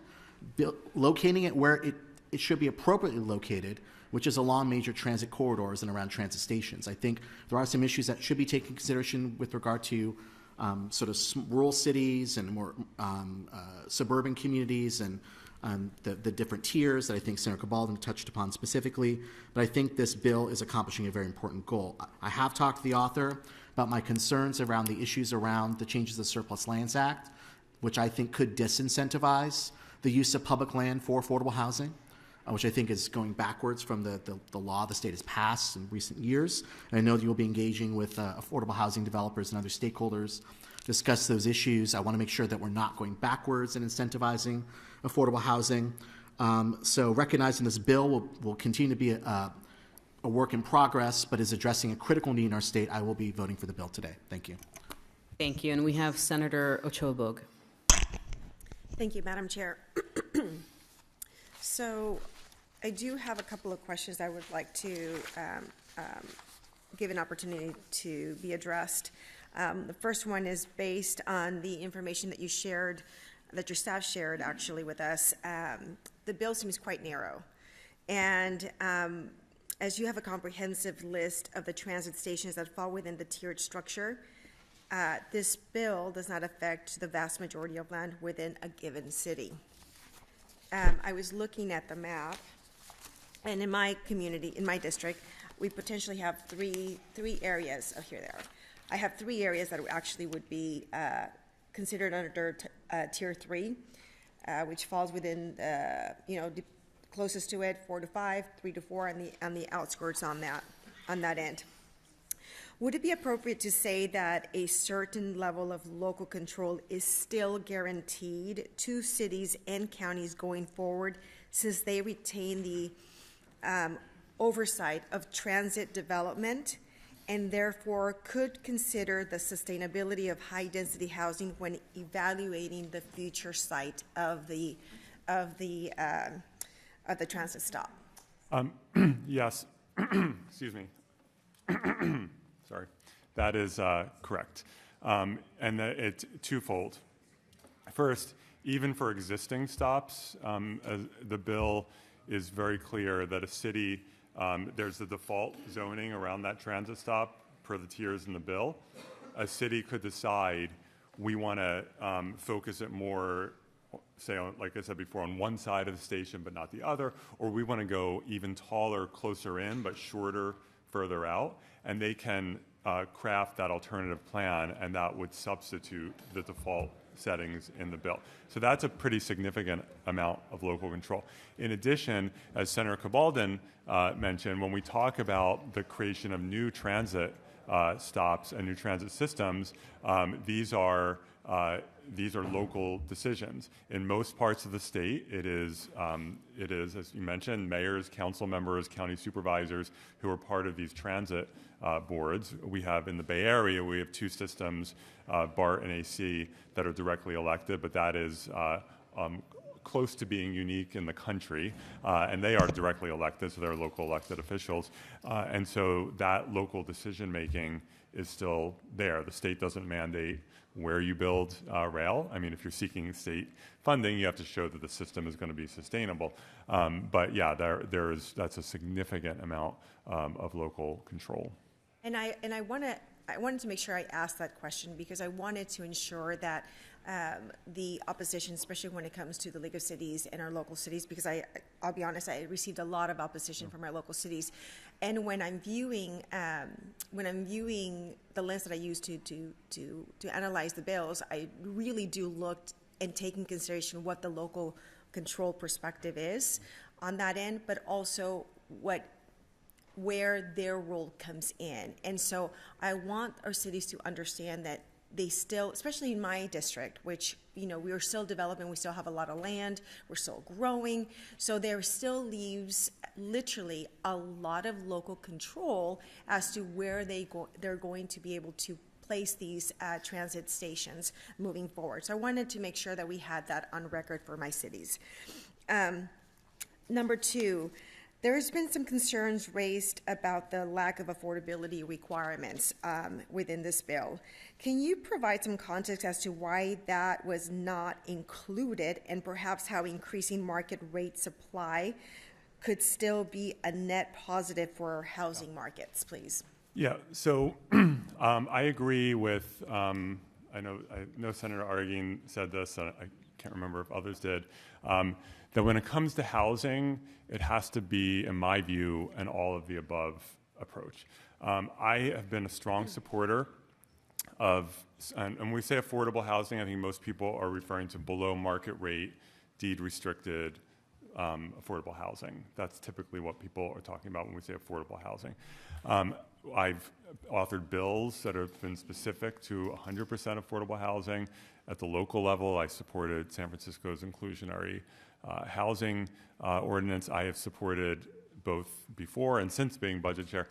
locating it where it should be appropriately located, which is along major transit corridors and around transit stations. I think there are some issues that should be taken into consideration with regard to sort of rural cities and more suburban communities and the different tiers that I think Senator Cabaldon touched upon specifically. But I think this bill is accomplishing a very important goal. I have talked to the author about my concerns around the issues around the changes to the Surplus Lands Act, which I think could disincentivize the use of public land for affordable housing, which I think is going backwards from the law the state has passed in recent years. And I know that you'll be engaging with affordable housing developers and other stakeholders, discuss those issues. I want to make sure that we're not going backwards in incentivizing affordable housing. So recognizing this bill will continue to be a work in progress, but is addressing a critical need in our state, I will be voting for the bill today. Thank you. Thank you. And we have Senator Ochoa-Bogue. Thank you, Madam Chair. So I do have a couple of questions I would like to give an opportunity to be addressed. The first one is based on the information that you shared, that your staff shared actually with us. The bill seems quite narrow. And as you have a comprehensive list of the transit stations that fall within the tiered structure, this bill does not affect the vast majority of land within a given city. I was looking at the map, and in my community, in my district, we potentially have three areas of here there. I have 3 areas that actually would be considered under Tier 3, which falls within, closest to it, 4 to 5, 3 to 4, on the outskirts on that end. Would it be appropriate to say that a certain level of local control is still guaranteed to cities and counties going forward, since they retain the oversight of transit development and therefore could consider the sustainability of high-density housing when evaluating the future site of the transit stop? Yes. Excuse me. Sorry. That is correct. And it's twofold. First, even for existing stops, the bill is very clear that a city, there's the default zoning around that transit stop per the tiers in the bill. A city could decide we want to focus it more, say, like I said before, on one side of the station but not the other, or we want to go even taller, closer in, but shorter, further out, and they can craft that alternative plan, and that would substitute the default settings in the bill. So that's a pretty significant amount of local control. In addition, as Senator Cabaldon mentioned, when we talk about the creation of new transit stops and new transit systems, these are local decisions. In most parts of the state, it is, as you mentioned, mayors, council members, county supervisors who are part of these transit boards. We have in the Bay Area, we have 2 systems, BART and AC, that are directly elected, but that is close to being unique in the country, and they are directly elected, so they're local elected officials. And so that local decision-making is still there. The state doesn't mandate where you build rail. I mean, if you're seeking state funding, you have to show that the system is going to be sustainable. But yeah, that's a significant amount of local control. And I wanted to make sure I asked that question because I wanted to ensure that the opposition, especially when it comes to the League of Cities and our local cities, because I'll be honest, I received a lot of opposition from our local cities. And when I'm viewing the lens that I use to analyze the bills, I really do look and take in consideration what the local control perspective is on that end, but also where their role comes in. And so I want our cities to understand that they still, especially in my district, which, we are still developing, we still have a lot of land, we're still growing. So there still leaves literally a lot of local control as to where they're going to be able to place these transit stations moving forward. So I wanted to make sure that we had that on record for my cities. Number two, there's been some concerns raised about the lack of affordability requirements within this bill. Can you provide some context as to why that was not included, and perhaps how increasing market rate supply could still be a net positive for housing markets, please? Yeah, so I agree with, I know Senator Arreguín said this, and I can't remember if others did, that when it comes to housing, it has to be, in my view, an all of the above approach. I have been a strong supporter of, and when we say affordable housing, I think most people are referring to below market rate, deed restricted affordable housing. That's typically what people are talking about when we say affordable housing. I've authored bills that have been specific to 100% affordable housing. At the local level, I supported San Francisco's inclusionary housing ordinance. I have supported both before and since being budget chair,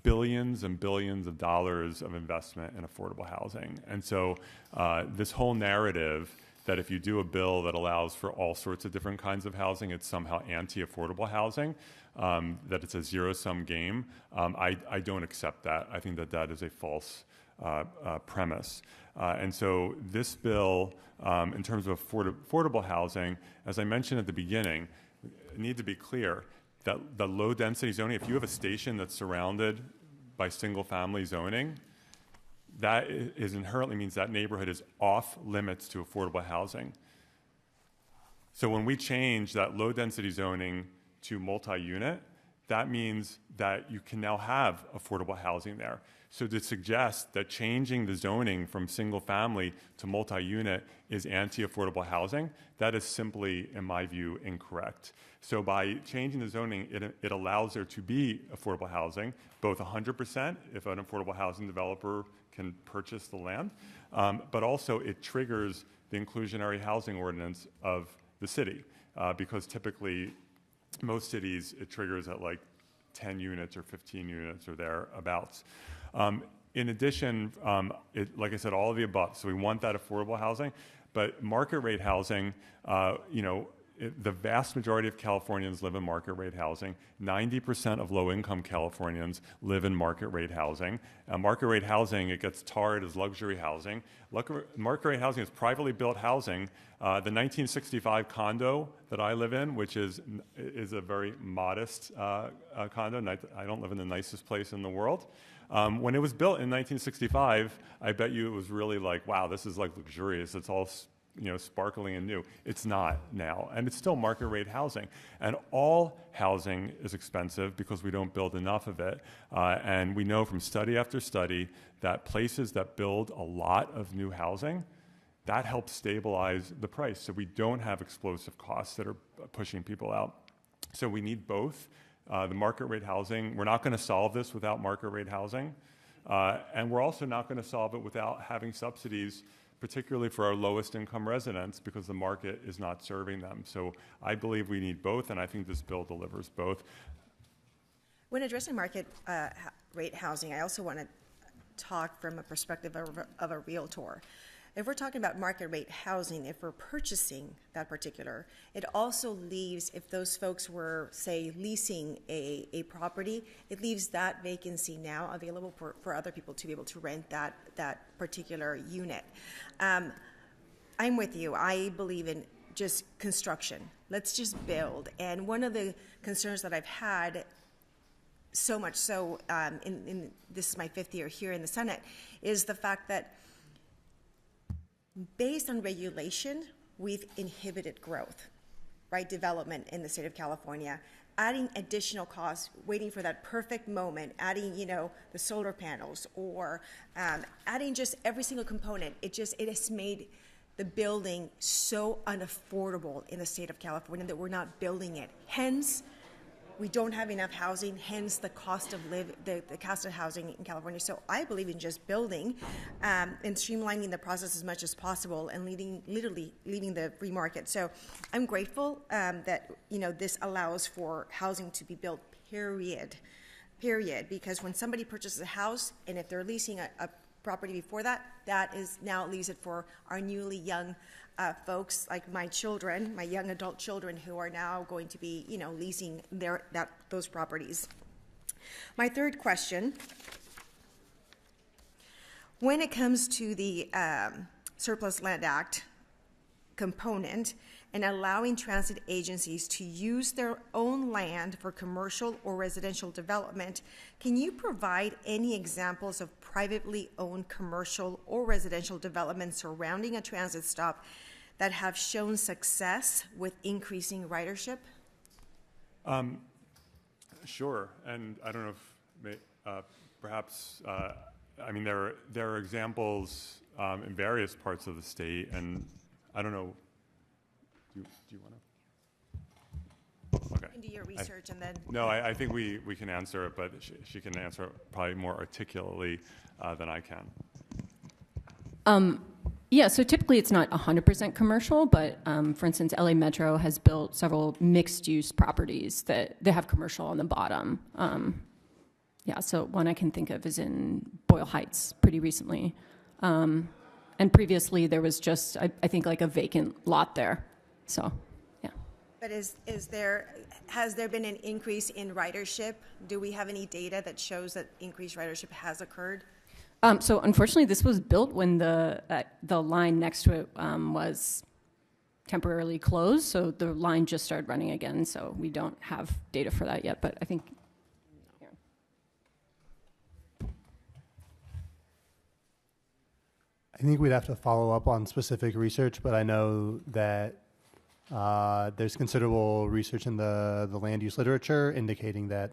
billions and billions of dollars of investment in affordable housing. And so this whole narrative that if you do a bill that allows for all sorts of different kinds of housing, it's somehow anti-affordable housing, that it's a zero-sum game, I don't accept that. I think that that is a false premise. And so this bill, in terms of affordable housing, as I mentioned at the beginning, need to be clear that the low-density zoning, if you have a station that's surrounded by single-family zoning, that is inherently means that neighborhood is off limits to affordable housing. So when we change that low-density zoning to multi-unit, that means that you can now have affordable housing there. So to suggest that changing the zoning from single-family to multi-unit is anti-affordable housing, that is simply, in my view, incorrect. So by changing the zoning, it allows there to be affordable housing, both 100% if an affordable housing developer can purchase the land, but also it triggers the inclusionary housing ordinance of the city, because typically most cities it triggers at like 10 units or 15 units or thereabouts. In addition, like I said, all of the above. So we want that affordable housing, but market rate housing, the vast majority of Californians live in market rate housing. 90% of low-income Californians live in market rate housing. Market rate housing, it gets tarred as luxury housing. Market rate housing is privately built housing. The 1965 condo that I live in, which is a very modest condo, and I don't live in the nicest place in the world. When it was built in 1965, I bet you it was really like, wow, this is like luxurious. It's all sparkling and new. It's not now, and it's still market rate housing. And all housing is expensive because we don't build enough of it. And we know from study after study that places that build a lot of new housing, that helps stabilize the price. So we don't have explosive costs that are pushing people out. So we need both. The market rate housing, we're not going to solve this without market rate housing. And we're also not going to solve it without having subsidies, particularly for our lowest income residents, because the market is not serving them. So I believe we need both, and I think this bill delivers both. When addressing market rate housing, I also want to talk from a perspective of a realtor. If we're talking about market rate housing, if we're purchasing that particular, it also leaves, if those folks were, say, leasing a property, it leaves that vacancy now available for other people to be able to rent that particular unit. I'm with you. I believe in just construction. Let's just build. And one of the concerns that I've had, so much so, in this is my 5th year here in the Senate, is the fact that based on regulation, we've inhibited growth, right? Development in the state of California. Adding additional costs, waiting for that perfect moment, adding, the solar panels, or adding just every single component. It has made the building so unaffordable in the state of California that we're not building it. Hence, we don't have enough housing, hence the cost of the cost of housing in California. So I believe in just building and streamlining the process as much as possible and literally leaving the free market. So I'm grateful that this allows for housing to be built, period. Because when somebody purchases a house, and if they're leasing a property before that, that is now leaves it for our newly young folks like my children, my young adult children, who are now going to be, leasing those properties. My third question, when it comes to the Surplus Land Act component and allowing transit agencies to use their own land for commercial or residential development, can you provide any examples of privately owned commercial or residential developments surrounding a transit stop that have shown success with increasing ridership? Sure, and I don't know if perhaps, there are examples in various parts of the state, and I don't know, do you want to? Okay. You can do your research and then... No, I think we can answer it, but she can answer it probably more articulately than I can. Yeah, so typically it's not 100% commercial, but for instance, LA Metro has built several mixed-use properties that they have commercial on the bottom. Yeah, so one I can think of is in Boyle Heights pretty recently. And previously there was just, I think, like a vacant lot there. So, yeah. But has there been an increase in ridership? Do we have any data that shows that increased ridership has occurred? So unfortunately, this was built when the line next to it was temporarily closed. So the line just started running again. So we don't have data for that yet. But I think. I think we'd have to follow up on specific research, but I know that there's considerable research in the land use literature indicating that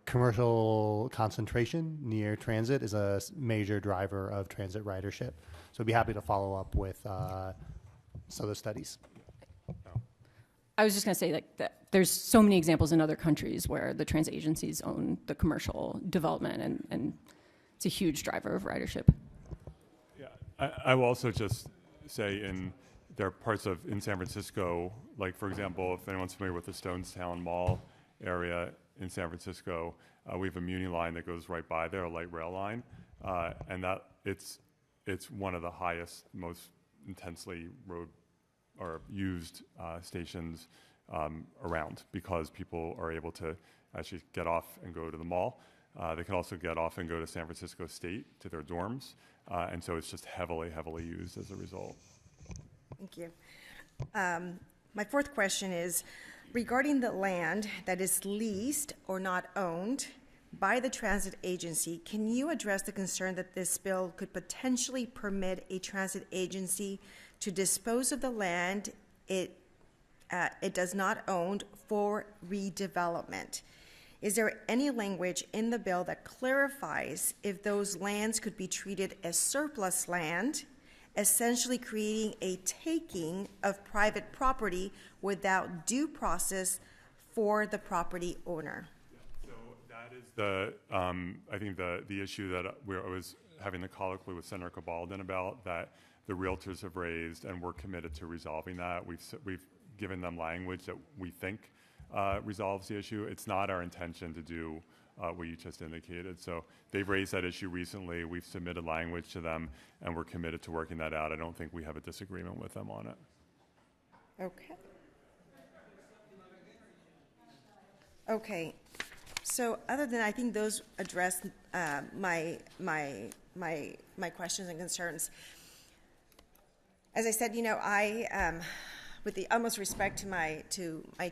commercial concentration near transit is a major driver of transit ridership. So I'd be happy to follow up with some of the studies. I was just going to say that there's so many examples in other countries where the transit agencies own the commercial development, and it's a huge driver of ridership. Yeah, I will also just say there are parts in San Francisco, like for example, if anyone's familiar with the Stonestown Mall area in San Francisco, we have a Muni line that goes right by there, a light rail line, and that it's one of the highest, most intensely used stations around, because people are able to actually get off and go to the mall. They can also get off and go to San Francisco State to their dorms, and so it's just heavily used as a result. Thank you. My fourth question is, regarding the land that is leased or not owned by the transit agency, can you address the concern that this bill could potentially permit a transit agency to dispose of the land it does not own for redevelopment? Is there any language in the bill that clarifies if those lands could be treated as surplus land, essentially creating a taking of private property without due process for the property owner? So that is I think the issue that I was having the colloquy with Senator Cabaldon about, that the realtors have raised, and we're committed to resolving that. We've given them language that we think resolves the issue. It's not our intention to do what you just indicated. So they've raised that issue recently. We've submitted language to them, and we're committed to working that out. I don't think we have a disagreement with them on it. Okay. Okay. So other than, I think those address my questions and concerns. As I said, I with the utmost respect to my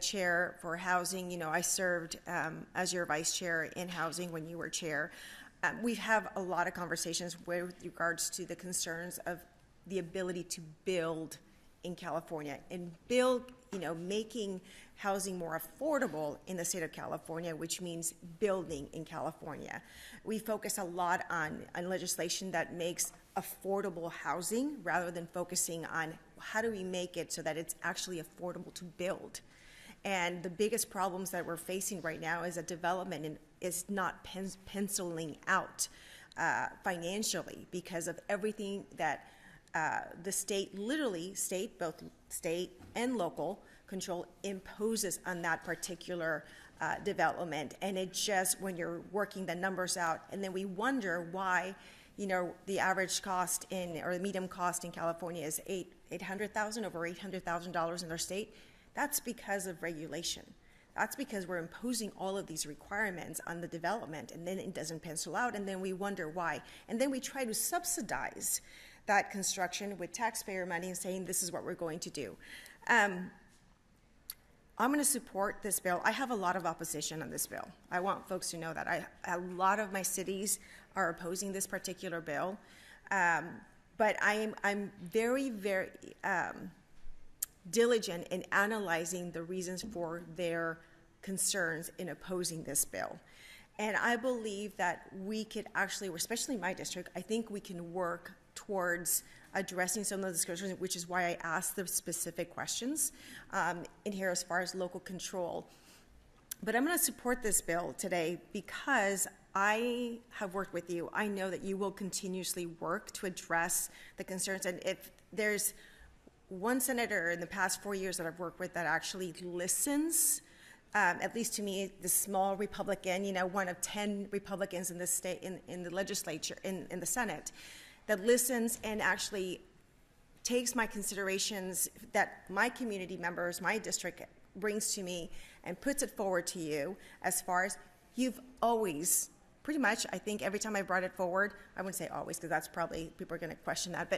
chair for housing, I served as your vice chair in housing when you were chair. We have a lot of conversations with regards to the concerns of the ability to build in California and build, making housing more affordable in the state of California, which means building in California. We focus a lot on legislation that makes affordable housing rather than focusing on how do we make it so that it's actually affordable to build. And the biggest problems that we're facing right now is that development is not penciling out financially because of everything that the state, both state and local control imposes on that particular development. And it just, when you're working the numbers out, and then we wonder why, the average cost or the median cost in California is $800,000, over $800,000 in their state. That's because of regulation. That's because we're imposing all of these requirements on the development, and then it doesn't pencil out, and then we wonder why. And then we try to subsidize that construction with taxpayer money and saying this is what we're going to do. I'm going to support this bill. I have a lot of opposition on this bill. I want folks to know that. A lot of my cities are opposing this particular bill, but I'm very, very diligent in analyzing the reasons for their concerns in opposing this bill. And I believe that we could actually, especially in my district, I think we can work towards addressing some of those discussions, which is why I asked the specific questions in here as far as local control. But I'm going to support this bill today because I have worked with you. I know that you will continuously work to address the concerns. And if there's one senator in the past 4 years that I've worked with that actually listens, at least to me, the small Republican, one of 10 Republicans in the state, in the legislature, in the Senate, that listens and actually takes my considerations that my community members, my district brings to me and puts it forward to you as far as you've always, pretty much, I think every time I brought it forward, I wouldn't say always because that's probably, people are going to question that,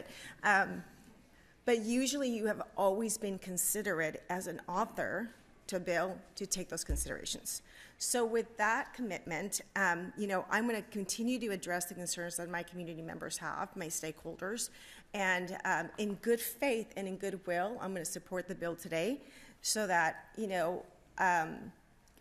but usually you have always been considerate as an author to a bill to take those considerations. So with that commitment, I'm going to continue to address the concerns that my community members have, my stakeholders, and in good faith and in goodwill, I'm going to support the bill today so that,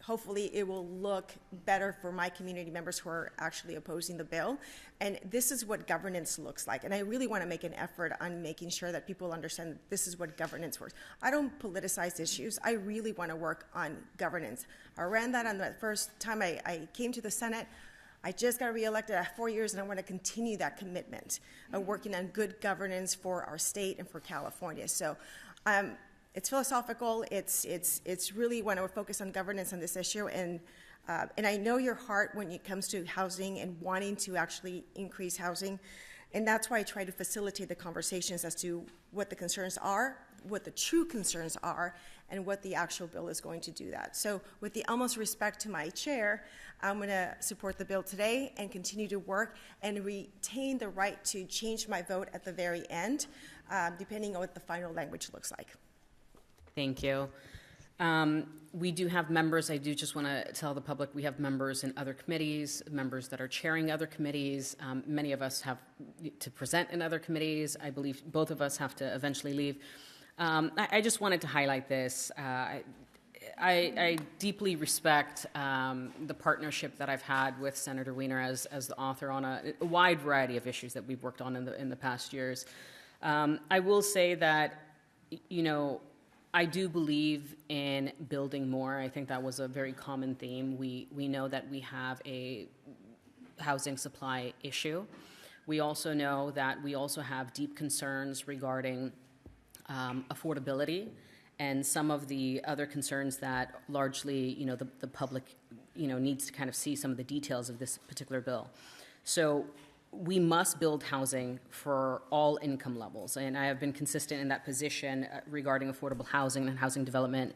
hopefully it will look better for my community members who are actually opposing the bill. And this is what governance looks like. And I really want to make an effort on making sure that people understand that this is what governance works. I don't politicize issues. I really want to work on governance. I ran that on the first time I came to the Senate. I just got reelected at 4 years, and I want to continue that commitment of working on good governance for our state and for California. So it's philosophical. It's really want to focus on governance on this issue, and I know your heart when it comes to housing and wanting to actually increase housing, and that's why I try to facilitate the conversations as to what the concerns are, what the true concerns are, and what the actual bill is going to do that. So with the utmost respect to my chair, I'm going to support the bill today and continue to work and retain the right to change my vote at the very end, depending on what the final language looks like. Thank you. We do have members. I do just want to tell the public we have members in other committees, members that are chairing other committees. Many of us have to present in other committees. I believe both of us have to eventually leave. I just wanted to highlight this. I deeply respect the partnership that I've had with Senator Wiener as the author on a wide variety of issues that we've worked on in the past years. I will say that, I do believe in building more. I think that was a very common theme. We know that we have a housing supply issue. We also know that we also have deep concerns regarding affordability and some of the other concerns that largely, the public, needs to kind of see some of the details of this particular bill. So we must build housing for all income levels, and I have been consistent in that position regarding affordable housing and housing development.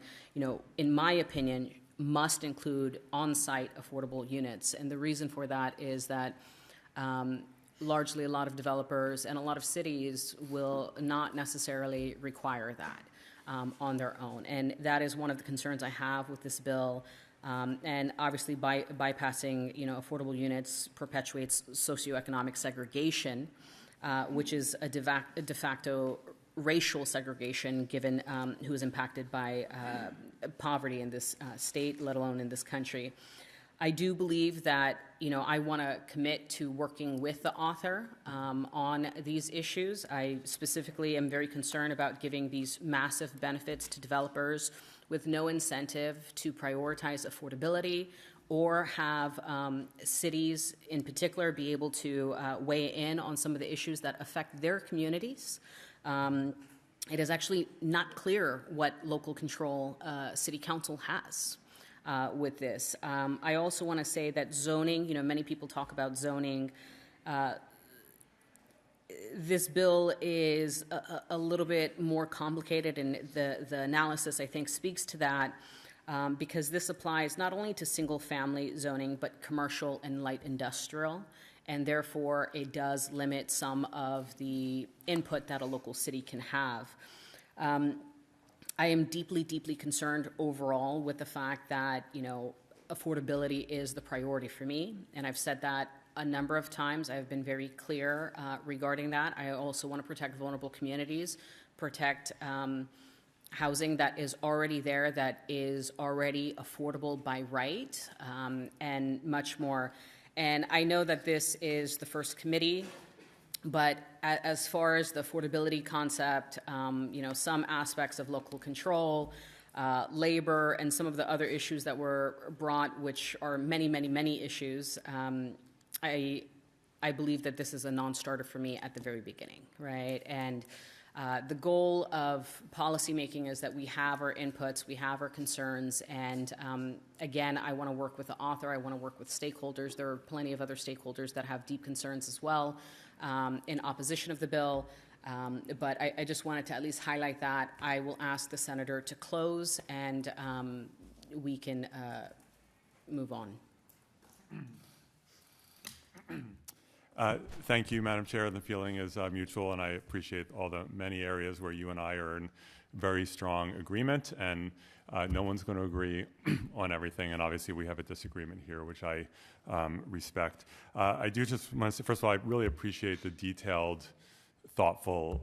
In my opinion, must include on-site affordable units, and the reason for that is that largely a lot of developers and a lot of cities will not necessarily require that on their own, and that is one of the concerns I have with this bill. And obviously, bypassing affordable units perpetuates socioeconomic segregation which is a de facto racial segregation given who is impacted by poverty in this state, let alone in this country. I do believe that, I want to commit to working with the author on these issues. I specifically am very concerned about giving these massive benefits to developers with no incentive to prioritize affordability or have cities in particular be able to weigh in on some of the issues that affect their communities. It is actually not clear what local control City Council has with this. I also want to say that zoning, many people talk about zoning. This bill is a little bit more complicated, and the analysis, I think, speaks to that because this applies not only to single-family zoning, but commercial and light industrial, and therefore it does limit some of the input that a local city can have. I am deeply, deeply concerned overall with the fact that, affordability is the priority for me, and I've said that a number of times. I've been very clear regarding that. I also want to protect vulnerable communities, protect housing that is already there, that is already affordable by right, and much more. And I know that this is the first committee, but as far as the affordability concept, some aspects of local control, labor, and some of the other issues that were brought, which are many, many, many issues, I believe that this is a non-starter for me at the very beginning, right? And the goal of policymaking is that we have our inputs, we have our concerns, and again, I want to work with the author, I want to work with stakeholders. There are plenty of other stakeholders that have deep concerns as well in opposition of the bill, but I just wanted to at least highlight that. I will ask the senator to close, and we can move on. Thank you, Madam Chair. The feeling is mutual, and I appreciate all the many areas where you and I are in very strong agreement, and no one's going to agree on everything, and obviously we have a disagreement here, which I respect. I do just want to say, first of all, I really appreciate the detailed, thoughtful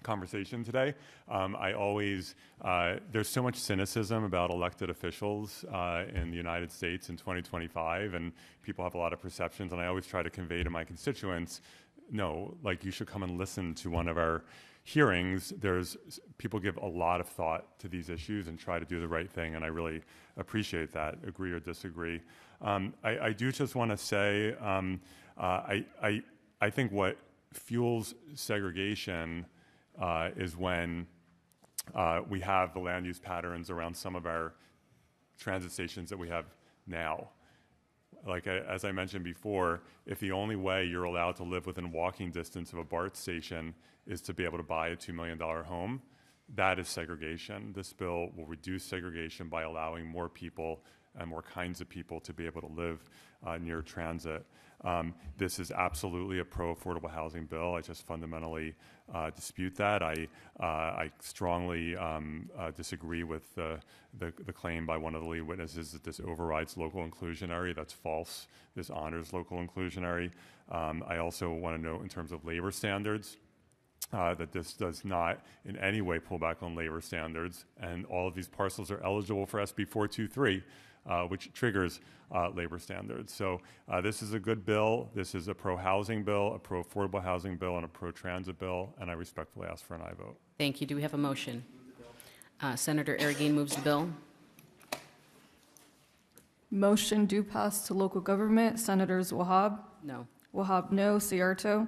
conversation today. I always, there's so much cynicism about elected officials in the United States in 2025, and people have a lot of perceptions, and I always try to convey to my constituents, no, like, you should come and listen to one of our hearings. People give a lot of thought to these issues and try to do the right thing, and I really appreciate that, agree or disagree. I do just want to say, I think what fuels segregation is when we have the land use patterns around some of our transit stations that we have now. Like, as I mentioned before, if the only way you're allowed to live within walking distance of a BART station is to be able to buy a $2 million home, that is segregation. This bill will reduce segregation by allowing more people and more kinds of people to be able to live near transit. This is absolutely a pro-affordable housing bill. I just fundamentally dispute that. I strongly disagree with the claim by one of the lead witnesses that this overrides local inclusionary. That's false. This honors local inclusionary. I also want to note, in terms of labor standards, that this does not in any way pull back on labor standards, and all of these parcels are eligible for SB 423, which triggers labor standards. So this is a good bill. This is a pro-housing bill, a pro-affordable housing bill, and a pro-transit bill, and I respectfully ask for an aye vote. Thank you. Do we have a motion? Senator Arreguín moves the bill. Motion do pass to local government. Senators Wahab? No. Wahab, no. Ciarto?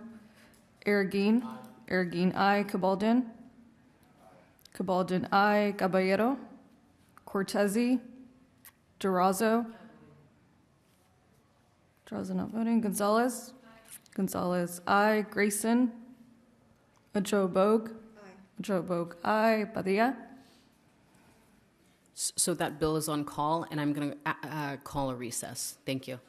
Arreguín? Arreguín, aye. Cabaldon? Cabaldon, aye. Caballero? Cortese? Durazo? Durazo not voting. Gonzalez? Gonzalez, aye. Grayson? Ochoa-Bogue? Ochoa-Bogue, aye. Padilla? So that bill is on call, and I'm going to call a recess. Thank you.